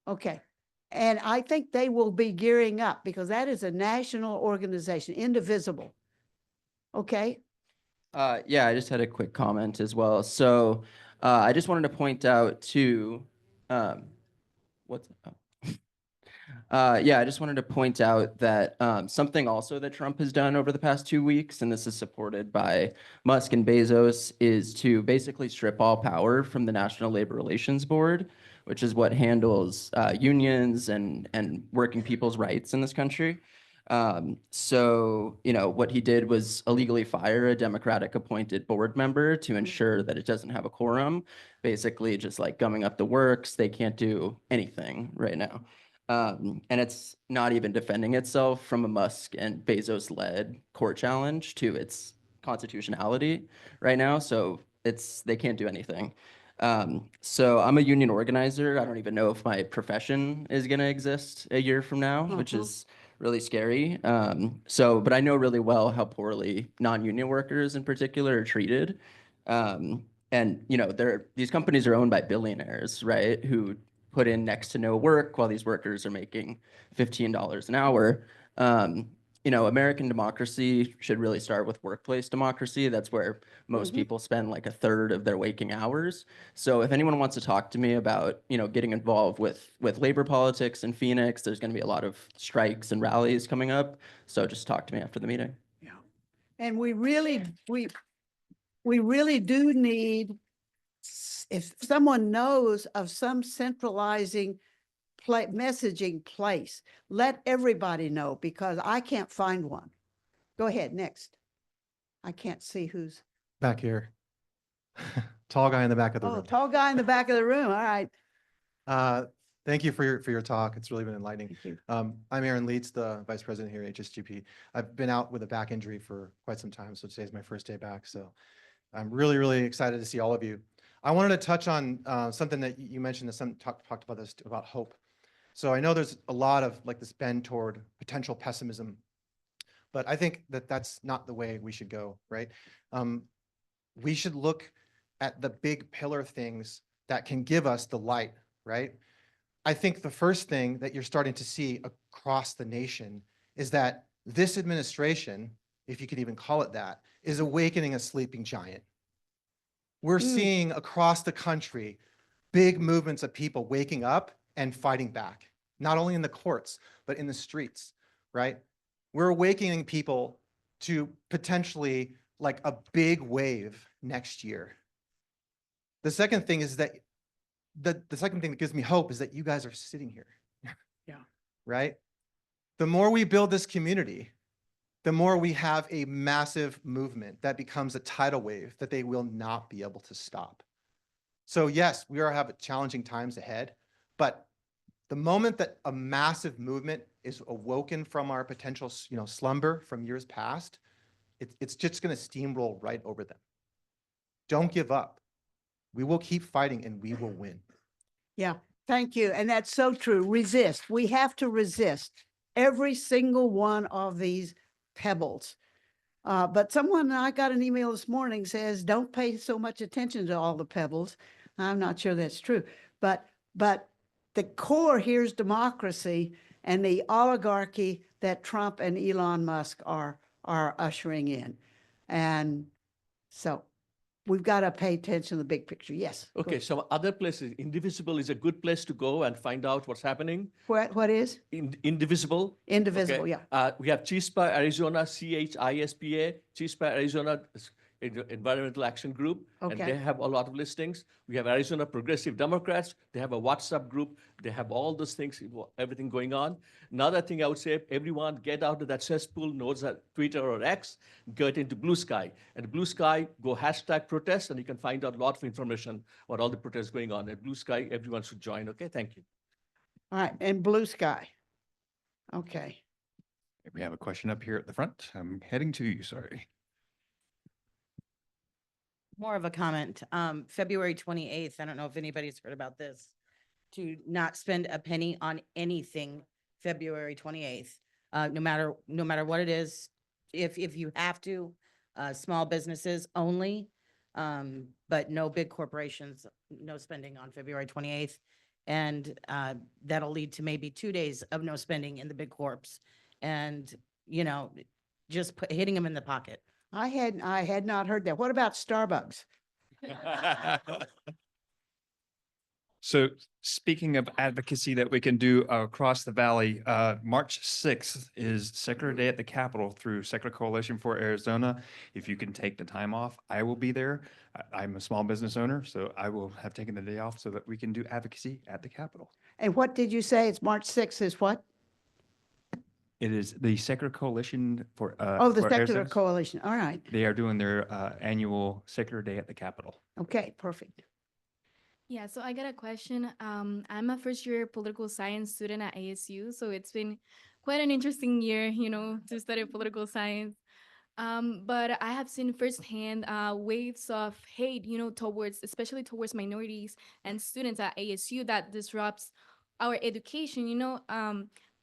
Okay. And I think they will be gearing up because that is a national organization, Indivisible. Okay. Yeah, I just had a quick comment as well. So I just wanted to point out to I just wanted to point out that something also that Trump has done over the past 2 weeks, and this is supported by Musk and Bezos, is to basically strip all power from the National Labor Relations Board, which is what handles unions and working people's rights in this country. So, what he did was illegally fire a Democratic appointed board member to ensure that it doesn't have a quorum, basically just like gumming up the works. They can't do anything right now. And it's not even defending itself from a Musk and Bezos-led court challenge to its constitutionality right now. So they can't do anything. So I'm a union organizer. I don't even know if my profession is going to exist a year from now, which is really scary. But I know really well how poorly non-union workers in particular are treated. And these companies are owned by billionaires, right? Who put in next to no work while these workers are making $15 an hour. American democracy should really start with workplace democracy. That's where most people spend like a third of their waking hours. So if anyone wants to talk to me about, getting involved with labor politics in Phoenix, there's going to be a lot of strikes and rallies coming up. So just talk to me after the meeting. Yeah. And we really do need, if someone knows of some centralizing messaging place, let everybody know, because I can't find one. Go ahead, next. I can't see who's back here. Tall guy in the back of the room. Tall guy in the back of the room. All right. Thank you for your talk. It's really been enlightening. Thank you. I'm Aaron Leitz, the vice president here at HSGP. I've been out with a back injury for quite some time, so today's my first day back. So I'm really, really excited to see all of you. I wanted to touch on something that you mentioned, that talked about this, about hope. So I know there's a lot of like this bend toward potential pessimism, but I think that that's not the way we should go, right? We should look at the big pillar things that can give us the light, right? I think the first thing that you're starting to see across the nation is that this administration, if you could even call it that, is awakening a sleeping giant. We're seeing across the country big movements of people waking up and fighting back, not only in the courts, but in the streets, right? We're awakening people to potentially like a big wave next year. The second thing is that the second thing that gives me hope is that you guys are sitting here. Yeah. Right? The more we build this community, the more we have a massive movement that becomes a tidal wave that they will not be able to stop. So yes, we are having challenging times ahead, but the moment that a massive movement is awoken from our potential, slumber from years past, it's just going to steamroll right over them. Don't give up. We will keep fighting and we will win. Yeah, thank you. And that's so true. Resist. We have to resist every single one of these pebbles. But I got an email this morning says, don't pay so much attention to all the pebbles. I'm not sure that's true, but the core here is democracy and the oligarchy that Trump and Elon Musk are ushering in. And so we've got to pay attention to the big picture. Yes. go Okay, ahead. some other places, Indivisible is a good place to go and find out what's happening. What is? Indivisible. Indivisible, okay? yeah. We have Chispa, Arizona, CHISPA, Chispa, Arizona Environmental Action Group, and Okay. they have a lot of listings. We have Arizona Progressive Democrats. They have a WhatsApp group. They have all those things, everything going on. Another thing I would say, everyone get out of that cesspool, knows that Twitter or X, get into Blue Sky. And Blue Sky, go #protest, and you can find out a lot of information about all the protests going on. At Blue Sky, everyone should join, okay? Thank you. All right. And Blue Sky. Okay. We have a question up here at the front. I'm heading to you, sorry. More of a comment. February 28th, I don't know if anybody's heard about this, to not spend a penny on anything February 28th, no matter what it is. If you have to, small businesses only, but no big corporations, no spending on February 28th. And that'll lead to maybe 2 days of no spending in the big corps. And, just hitting them in the pocket. I had not heard that. What about Starbucks? So speaking of advocacy that we can do across the valley, March 6th is Secular Day at the Capitol through Secular Coalition for Arizona. If you can take the time off, I will be there. I'm a small business owner, so I will have taken the day off so that we can do advocacy at the Capitol. And what did you say? It's March 6th is what? It is the Secular Coalition for Oh, the for Secular Arizona. Coalition. All right. They are doing their annual Secular Day at the Capitol. Okay, perfect. Yeah, so I got a question. I'm a first year political science student at ASU, so it's been quite an interesting year, to study political science. But I have seen firsthand waves of hate, especially towards minorities and students at ASU that disrupts our education,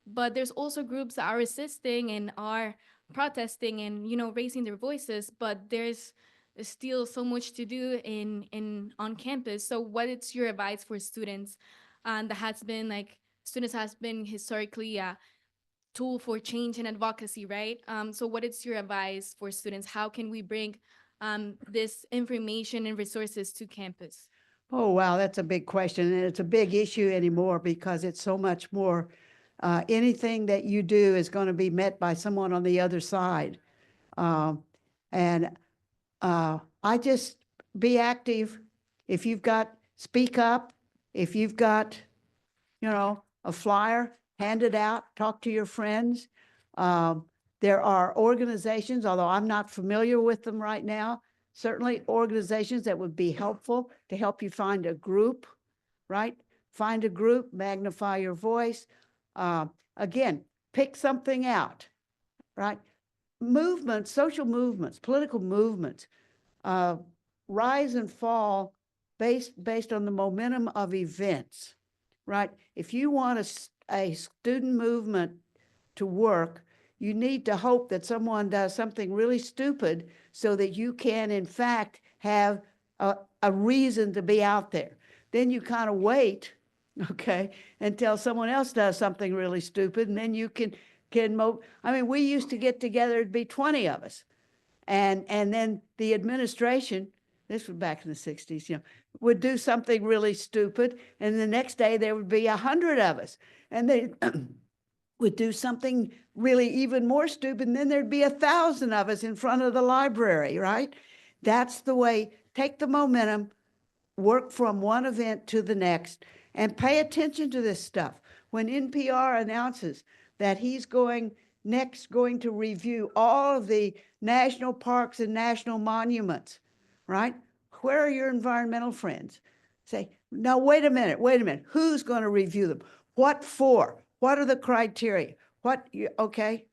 but there's also groups that are resisting and are protesting and, raising their voices, but there's still so much to do on campus. So what is your advice for students that has been students has been historically a tool for change and advocacy, right? So what is your advice for students? How can we bring this information and resources to campus? Oh, wow, that's a big question. And it's a big issue anymore because it's so much more. Anything that you do is going to be met by someone on the other side. I just be active. If you've got, speak up. If you've got, a flyer, hand it out, talk to your friends. There are organizations, although I'm not familiar with them right now, certainly organizations that would be helpful to help you find a group, right? Find a group, magnify your voice. Again, pick something out, right? Movements, social movements, political movements, rise and fall based on the momentum of events, right? If you want a student movement to work, you need to hope that someone does something really stupid so that you can, in fact, have a reason to be out there. then you kind of wait, okay, until someone else does something really stupid, and then you can I mean, we used to get together, it'd be 20 of us. And then the administration, this was back in the 60s, you know, would do something really stupid, and the next day there would be 100 of us. And they would do something really even more stupid, and then there'd be 1,000 of us in front of the library, right? That's the way, take the momentum, work from one event to the next, and pay attention to this stuff. When NPR announces that he's going to review all of the national parks and national monuments, right? Where are your environmental friends? Say, no, wait a minute. Who's going to review them? What for? What are the criteria? Okay?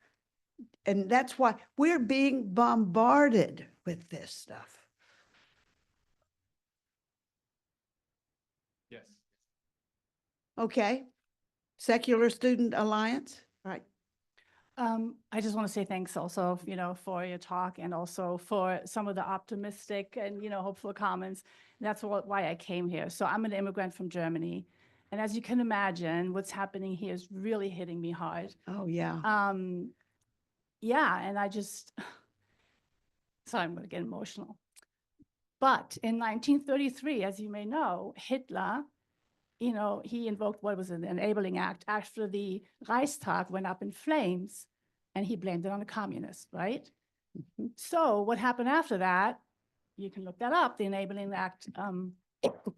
And that's why we're being bombarded with this stuff. Yes. Okay? Secular Student Alliance, right? I just want to say thanks also, for your talk and also for some of the optimistic and, hopeful comments. That's why I came here. So I'm an immigrant from Germany. And as you can imagine, what's happening here is really hitting me hard. Oh, yeah. Yeah, and sorry, I'm going to get emotional. But in 1933, as you may know, Hitler, he invoked what was an Enabling Act after the Reichstag went up in flames, and he blamed it on the communists, right? Mm-hmm. So what happened after that, you can look that up. The Enabling Act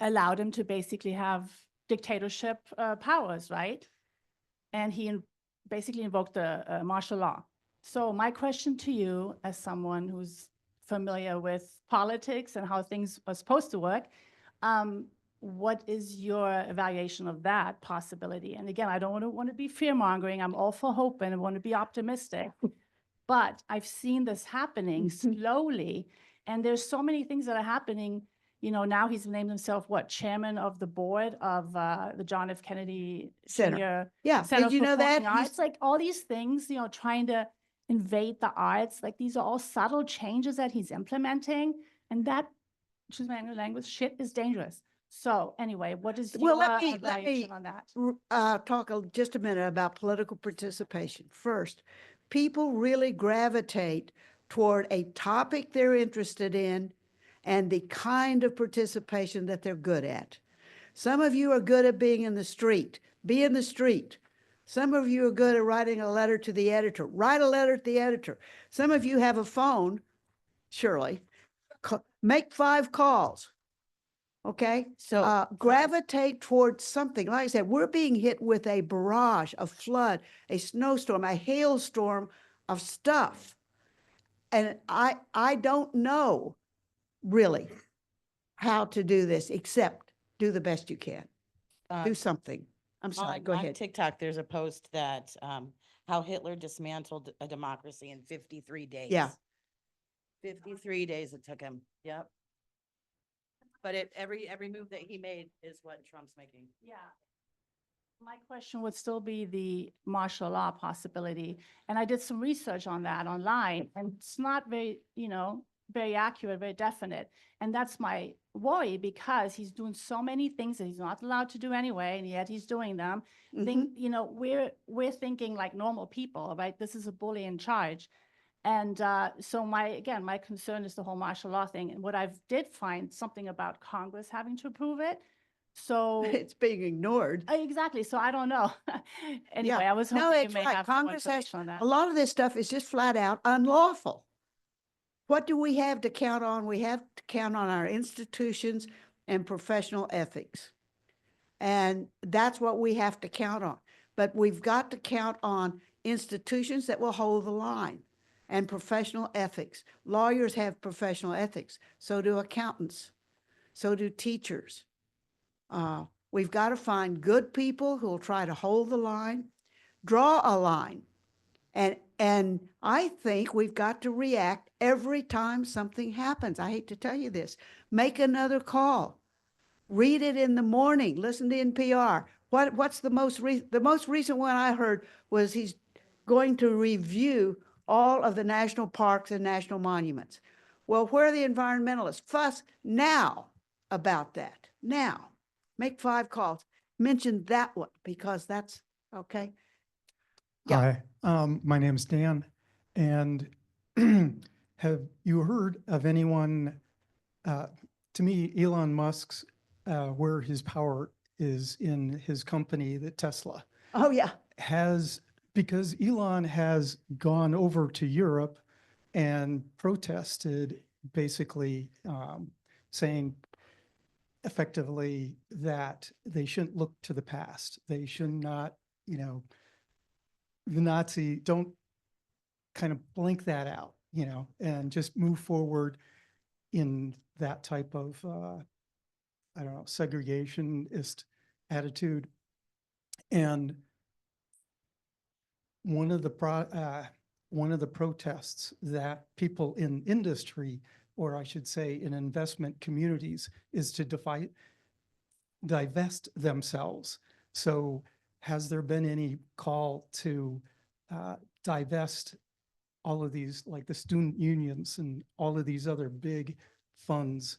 allowed him to basically have dictatorship powers, right? And he basically invoked the martial law. So my question to you, as someone who's familiar with politics and how things are supposed to work, what is your evaluation of that possibility? And again, I don't want to be fear-mongering. I'm all for hope and I want to be optimistic. But I've seen this happening slowly, and there's so many things that are happening. Now he's named himself chairman of the board of the John F. Kennedy Center. Senior Yeah, Center did you for know that? Performing Arts. Like all these things, trying to invade the arts. Like these are all subtle changes that he's implementing, and that, excuse my language, shit is dangerous. So anyway, what is your evaluation on that? Talk just a minute about political participation. First, people really gravitate toward a topic they're interested in and the kind of participation that they're good at. Some of you are good at being in the street. Be in the street. Some of you are good at writing a letter to the editor. Write a letter to the editor. Some of you have a phone, surely. Make 5 calls. Okay, So gravitate towards something. Like I said, we're being hit with a barrage, a flood, a snowstorm, a hailstorm of stuff. And I don't know really how to do this, except do the best you can. Do something. I'm sorry, go on ahead. TikTok, there's a post that how Hitler dismantled a democracy in 53 days. Yeah. 53 days it took him. Yep. But every move that he made is what Trump's making. Yeah. My question would still be the martial law possibility. And I did some research on that online, and it's not very, very accurate, very definite. And that's my worry, because he's doing so many things that he's not allowed to do anyway, and yet he's doing them. We're thinking like normal people, right? This is a bully in charge. And so my concern is the whole martial law thing. And what I did find something about Congress having to approve it. So It's being ignored. Exactly. So I don't know. Anyway, Yeah. I was No, hoping you it's may right. have more Congress has, information on that. a lot of this stuff is just flat out unlawful. What do we have to count on? We have to count on our institutions and professional ethics. And that's what we have to count on. But we've got to count on institutions that will hold the line and professional ethics. Lawyers have professional ethics. So do accountants. So do teachers. We've got to find good people who will try to hold the line, draw a line. And I think we've got to react every time something happens. I hate to tell you this. Make another call. Read it in the morning. Listen to NPR. What's the most recent one I heard was he's going to review all of the national parks and national monuments. Well, where are the environmentalists? Fuss now about that. Now. Make 5 calls. Mention that one because that's, okay? Yeah. Hi, my name's Dan, and have you heard of anyone, to me, Elon Musk's, where his power is in his company, the Tesla, Oh, yeah. because Elon has gone over to Europe and protested, basically saying effectively that they shouldn't look to the past. They should not, the Nazi, don't kind of blink that out, and just move forward in that type of, I don't know, segregationist attitude. And one of the protests that people in industry, or I should say in investment communities, is to divest themselves. So has there been any call to divest all of these, like the student unions and all of these other big funds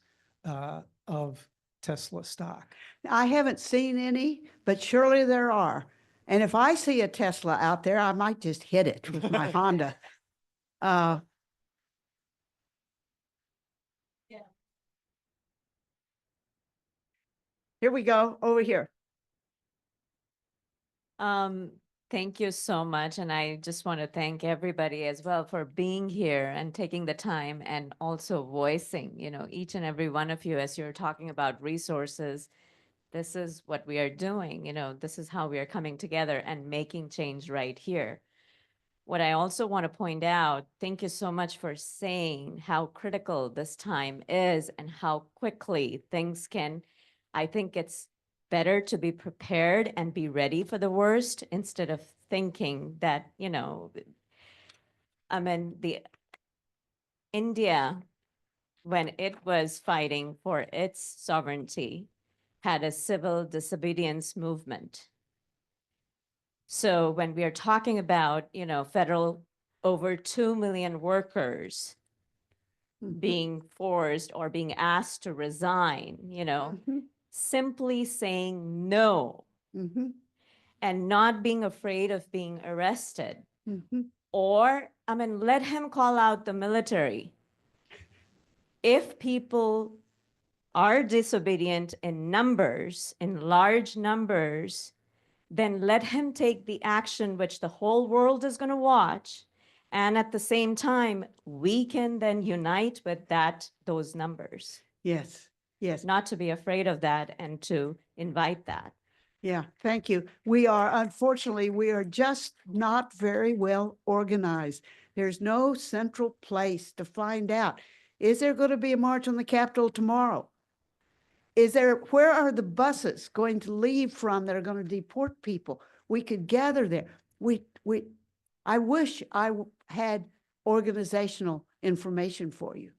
of Tesla stock? I haven't seen any, but surely there are. And if I see a Tesla out there, I might just hit it with my Honda. Here we go, over here. Thank you so much. And I just want to thank everybody as well for being here and taking the time and also voicing, each and every one of you as you're talking about resources. This is what we are doing, this is how we are coming together and making change right here. What I also want to point out, thank you so much for saying how critical this time is and how quickly things can, I think it's better to be prepared and be ready for the worst instead of thinking that, the India, when it was fighting for its sovereignty, had a civil disobedience movement. So when we are talking about, federal over 2 million workers being forced or being asked to resign, simply saying no and not being afraid of being arrested. Or, let him call out the military. If people are disobedient in numbers, in large numbers, then let him take the action which the whole world is going to watch. And at the same time, we can then unite with those numbers. Yes, yes. Not to be afraid of that and to invite that. Yeah, thank you. Unfortunately, we are just not very well organized. There's no central place to find out. Is there going to be a march on the Capitol tomorrow? Where are the buses going to leave from that are going to deport people? We could gather there. I wish I had organizational information for you,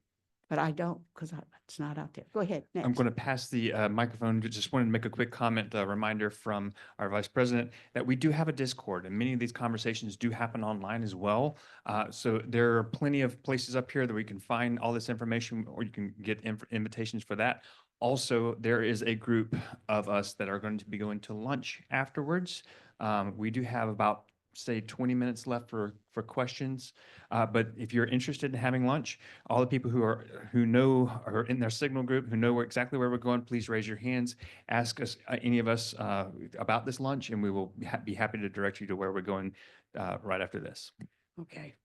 but I don't because it's not out there. Go ahead. Next. I'm going to pass the microphone. Just wanted to make a quick comment, a reminder from our Vice President that we do have a Discord, and many of these conversations do happen online as well. So there are plenty of places up here that we can find all this information, or you can get invitations for that. Also, there is a group of us that are going to be going to lunch afterwards. We do have about, say, 20 minutes left for questions. But if you're interested in having lunch, all the people who are in their signal group, who know exactly where we're going, please raise your hands. Ask us, any of us, about this lunch, and we will be happy to direct you to where we're going right after this. Okay.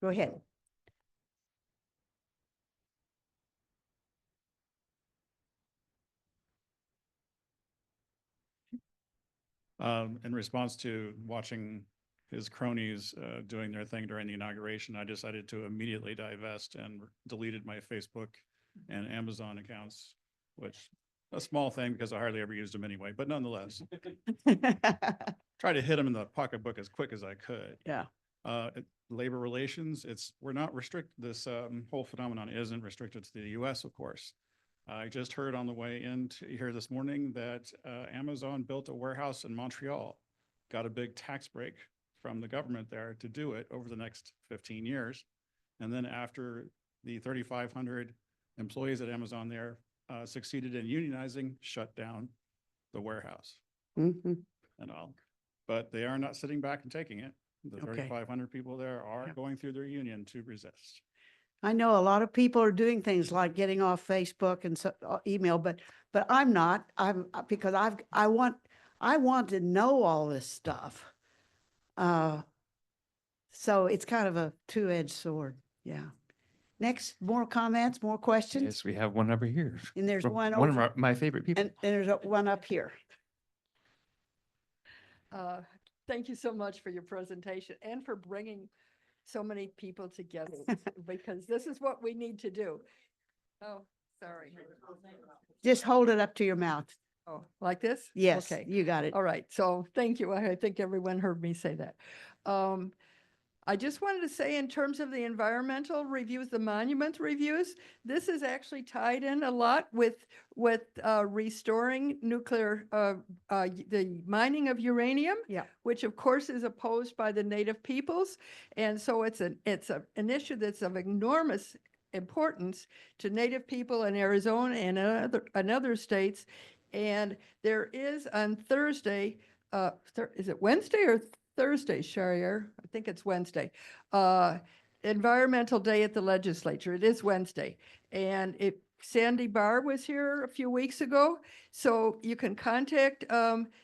Go ahead. In response to watching his cronies doing their thing during the inauguration, I decided to immediately divest and deleted my Facebook and Amazon accounts, which a small thing because I hardly ever used them anyway, but nonetheless, try to hit them in the pocketbook as quick as I could. Yeah. Labor relations, we're not restricted. This whole phenomenon isn't restricted to the US, of course. I just heard on the way in here this morning that Amazon built a warehouse in Montreal, got a big tax break from the government there to do it over the next 15 years. And then after the 3,500 employees at Amazon there succeeded in unionizing, shut down the warehouse Mhm. and all. But they are not sitting back and taking it. The Okay. 3,500 people there are Yeah. going through their union to resist. I know a lot of people are doing things like getting off Facebook and email, but I'm not. Because I want to know all this stuff. So it's kind of a two-edged sword. Yeah. Next, more comments, more questions? Yes, we have one over here. And there's From one of over, my favorite people. and there's one up here. Thank you so much for your presentation and for bringing so many people together because this is what we need to do. Oh, sorry. Just hold it up to your mouth. Oh, like this? Yes, Okay. you got it. All right. So thank you. I think everyone heard me say that. I just wanted to say in terms of the environmental reviews, the monument reviews, this is actually tied in a lot with restoring nuclear, the mining of uranium, Yeah. which of course is opposed by the native peoples. And so it's an issue that's of enormous importance to native people in Arizona and other states. And there is on Thursday, is it Wednesday or Thursday, Sharier? I think it's Wednesday. Environmental Day at the Legislature. It is Wednesday. And Sandy Barr was here a few weeks ago. So you can contact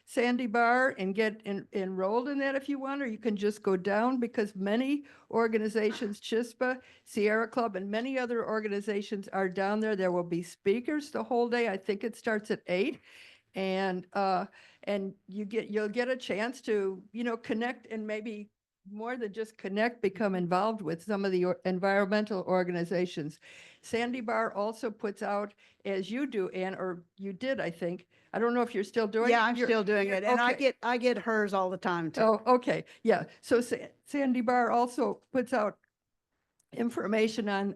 Sandy Barr and get enrolled in that if you want, or you can just go down because many organizations, CHISPA, Sierra Club, and many other organizations are down there. There will be speakers the whole day. I think it starts at 8. And you'll get a chance to, connect and maybe more than just connect, become involved with some of the environmental organizations. Sandy Barr also puts out, as you do, Ann, or you did, I think. I don't know if you're still doing it. Yeah, I'm still doing it. And okay. I get hers all the time too. Oh, okay. Yeah. So Sandy Barr also puts out information on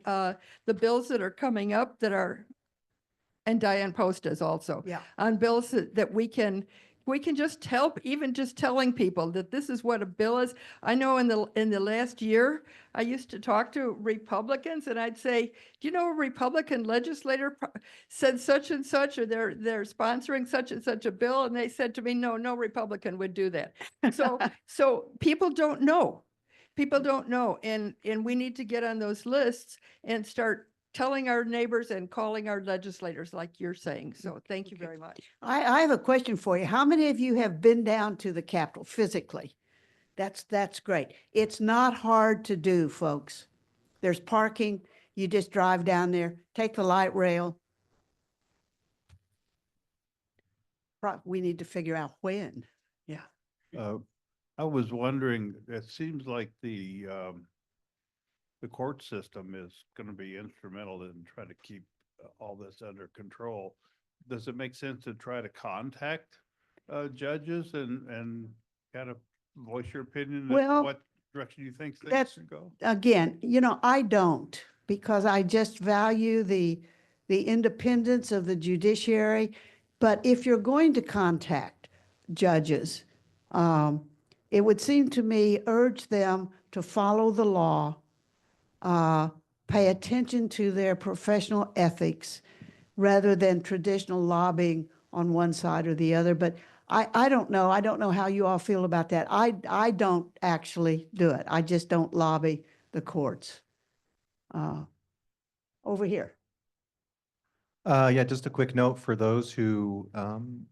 the bills that are coming up that are, and Diane Post does also. Yeah. On bills that we can just help, even just telling people that this is what a bill is. I know in the last year, I used to talk to Republicans and I'd say, do you know a Republican legislator said such and such, or they're sponsoring such and such a bill? And they said to me, no Republican would do that. So people don't know. People don't know. And we need to get on those lists and start telling our neighbors and calling our legislators like you're saying. So thank you very much. I have a question for you. How many of you have been down to the Capitol physically? That's great. It's not hard to do, folks. There's parking. You just drive down there, take the light rail. We need to figure out when. Yeah. I was wondering, it seems like the court system is going to be instrumental in trying to keep all this under control. Does it make sense to try to contact judges and kind of voice your opinion as to Well, what direction you think things that's, should go? again, I don't, because I just value the independence of the judiciary. But if you're going to contact judges, it would seem to me, urge them to follow the law, pay attention to their professional ethics rather than traditional lobbying on one side or the other. But I don't know. I don't know how you all feel about that. I don't actually do it. I just don't lobby the courts. Over here. Yeah, just a quick note for those who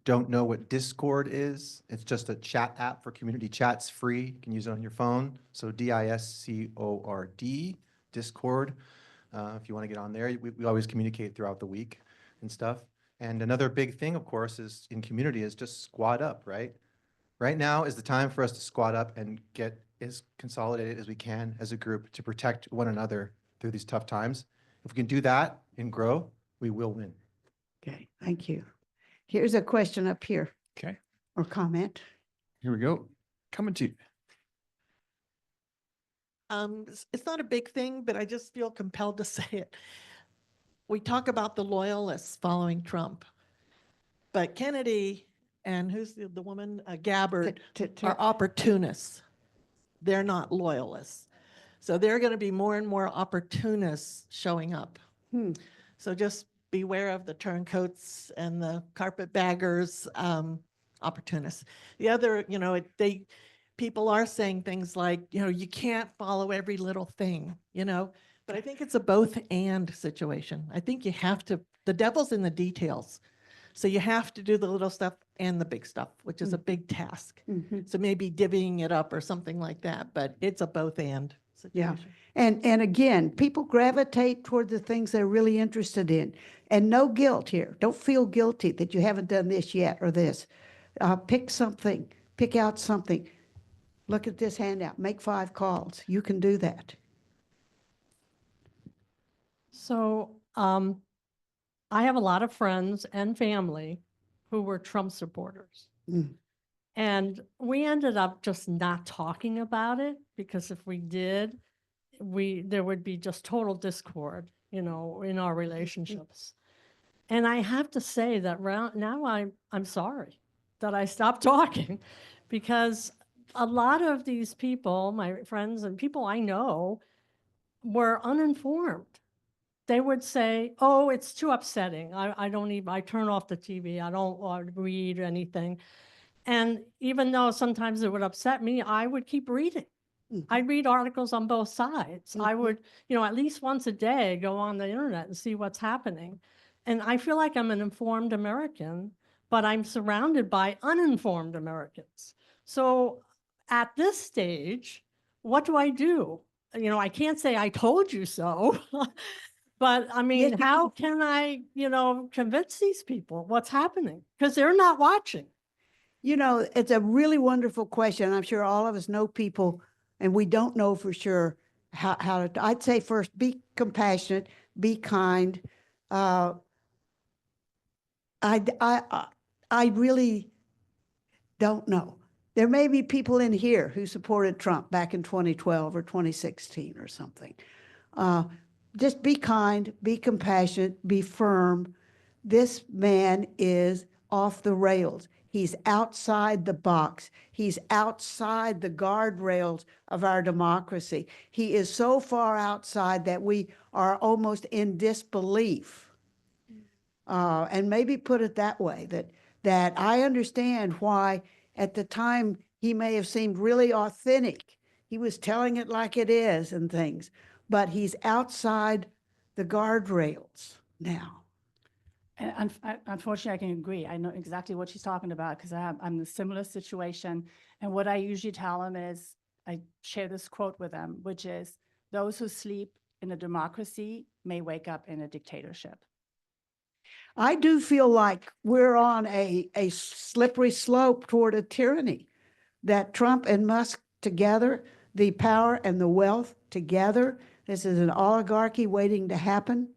don't know what Discord is. It's just a chat app for community chats, free. You can use it on your phone. So Discord, Discord. If you want to get on there, we always communicate throughout the week and stuff. And another big thing, of course, is in community is just squad up, right? Right now is the time for us to squad up and get as consolidated as we can as a group to protect one another through these tough times. If we can do that and grow, we will win. Okay, thank you. Here's a question up here. Okay. Or comment. Here we go. Coming to you. It's not a big thing, but I just feel compelled to say it. We talk about the loyalists following Trump, but Kennedy and who's the woman, Gabbard, are opportunists. They're not loyalists. So there are going to be more and more opportunists showing up. So just beware of the turncoats and the carpetbaggers, opportunists. The other, people are saying things like, you can't follow every little thing, but I think it's a both and situation. I think you have to, the devil's in the details. So you have to do the little stuff and the big stuff, which is a big task. So maybe divvying it up or something like that, but it's a both and Yeah. situation. And again, people gravitate toward the things they're really interested in. And no guilt here. Don't feel guilty that you haven't done this yet or this. Pick something, pick out something. Look at this handout, make 5 calls. You can do that. So I have a lot of friends and family who were Trump supporters. And we ended up just not talking about it because if we did, there would be just total discord, in our relationships. And I have to say that now I'm sorry that I stopped talking because a lot of these people, my friends and people I know, were uninformed. They would say, oh, it's too upsetting. I turn off the TV. I don't want to read anything. And even though sometimes it would upset me, I would keep reading. I'd read articles on both sides. I would, at least once a day go on the internet and see what's happening. And I feel like I'm an informed American, but I'm surrounded by uninformed Americans. So at this stage, what do I do? I can't say I told you so. But I mean, how can I, convince these people what's happening? Because they're not watching. It's a really wonderful question. I'm sure all of us know people, and we don't know for sure how to. I'd say first, be compassionate, be kind. I really don't know. There may be people in here who supported Trump back in 2012 or 2016 or something. Just be kind, be compassionate, be firm. This man is off the rails. He's outside the box. He's outside the guardrails of our democracy. He is so far outside that we are almost in disbelief. And maybe put it that way, that I understand why at the time he may have seemed really authentic. He was telling it like it is and things, but he's outside the guardrails now. And unfortunately, I can agree. I know exactly what she's talking about because I'm in a similar situation. And what I usually tell them is, I share this quote with them, which is, those who sleep in a democracy may wake up in a dictatorship. I do feel like we're on a slippery slope toward a tyranny, that Trump and Musk together, the power and the wealth together, this is an oligarchy waiting to happen.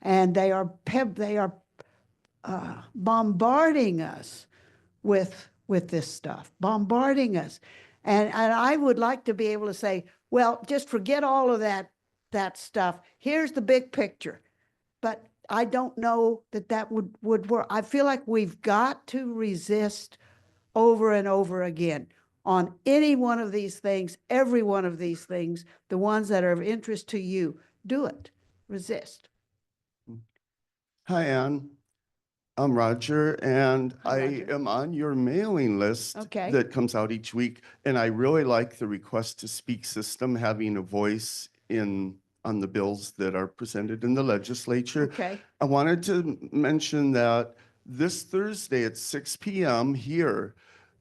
And they are bombarding us with this stuff, bombarding us. And I would like to be able to say, well, just forget all of that stuff. Here's the big picture. But I don't know that would work. I feel like we've got to resist over and over again on any one of these things, every one of these things, the ones that are of interest to you. Do it. Resist. Hi, Ann. I'm Roger, and I am on your mailing list that comes out each week. And I really like the request to speak system, having a voice on the bills that are presented in the legislature. Okay. I wanted to mention that this Thursday at 6 p.m. here,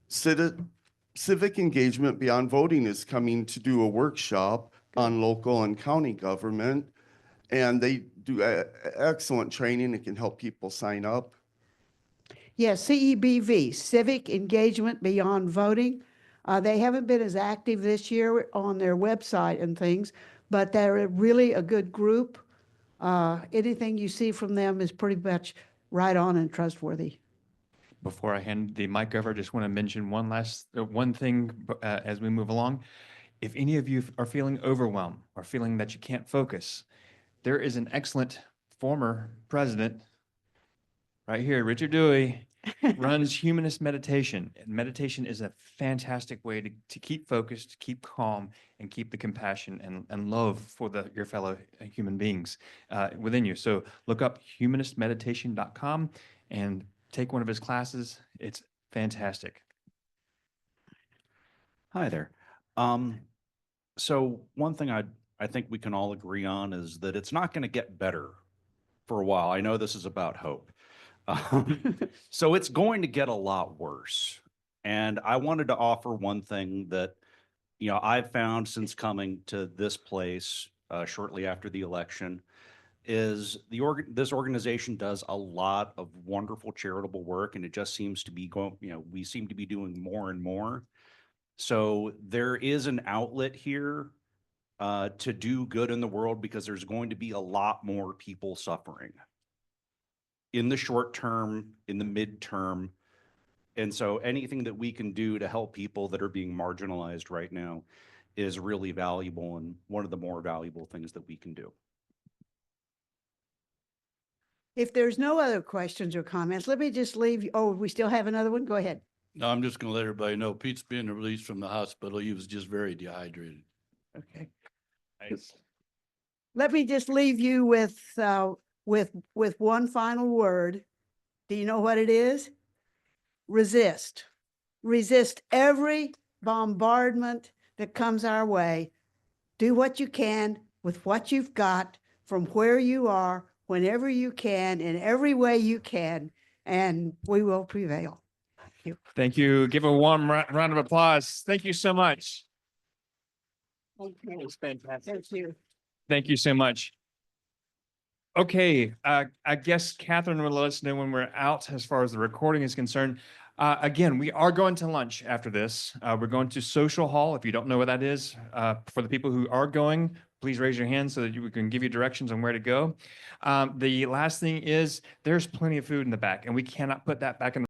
Civic Engagement Beyond Voting is coming to do a workshop on local and county government. And they do excellent training. It can help people sign up. Yes, CEBV, Civic Engagement Beyond Voting. They haven't been as active this year on their website and things, but they're really a good group. Anything you see from them is pretty much right on and trustworthy. Before I hand the mic over, I just want to mention one thing as we move along. If any of you are feeling overwhelmed or feeling that you can't focus, there is an excellent former president right here, Richard Dewey. runs Humanist Meditation. And meditation is a fantastic way to keep focused, keep calm, and keep the compassion and love for your fellow human beings within you. So look up humanistmeditation.com and take one of his classes. It's fantastic. Hi there. So one thing I think we can all agree on is that it's not going to get better for a while. I know this is about hope. So it's going to get a lot worse. And I wanted to offer one thing that, you know, I've found since coming to this place shortly after the election is this organization does a lot of wonderful charitable work, and it just seems to be going, you know, we seem to be doing more and more. So there is an outlet here to do good in the world because there's going to be a lot more people suffering in the short term, in the midterm. And so anything that we can do to help people that are being marginalized right now is really valuable and one of the more valuable things that we can do. If there's no other questions or comments, let me just leave you. Oh, we still have another one? Go ahead. No, I'm just gonna let everybody know Pete's being released from the hospital. He was just very dehydrated. Okay. Nice. Let me just leave you with one final word. Do you know what it is? Resist. Resist every bombardment that comes our way. Do what you can with what you've got from where you are, whenever you can, in every way you can, and we will prevail. Thank you. Thank you. Give a warm round of applause. Thank you so much. It was fantastic. Thank you. Thank you so much. Okay, I guess Catherine will let us know when we're out as far as the recording is concerned. Again, we are going to lunch after this. We're going to Social Hall. If you don't know what that is, for the people who are going, please raise your hand so that we can give you directions on where to go. The last thing is there's plenty of food in the back, and we cannot put that back in the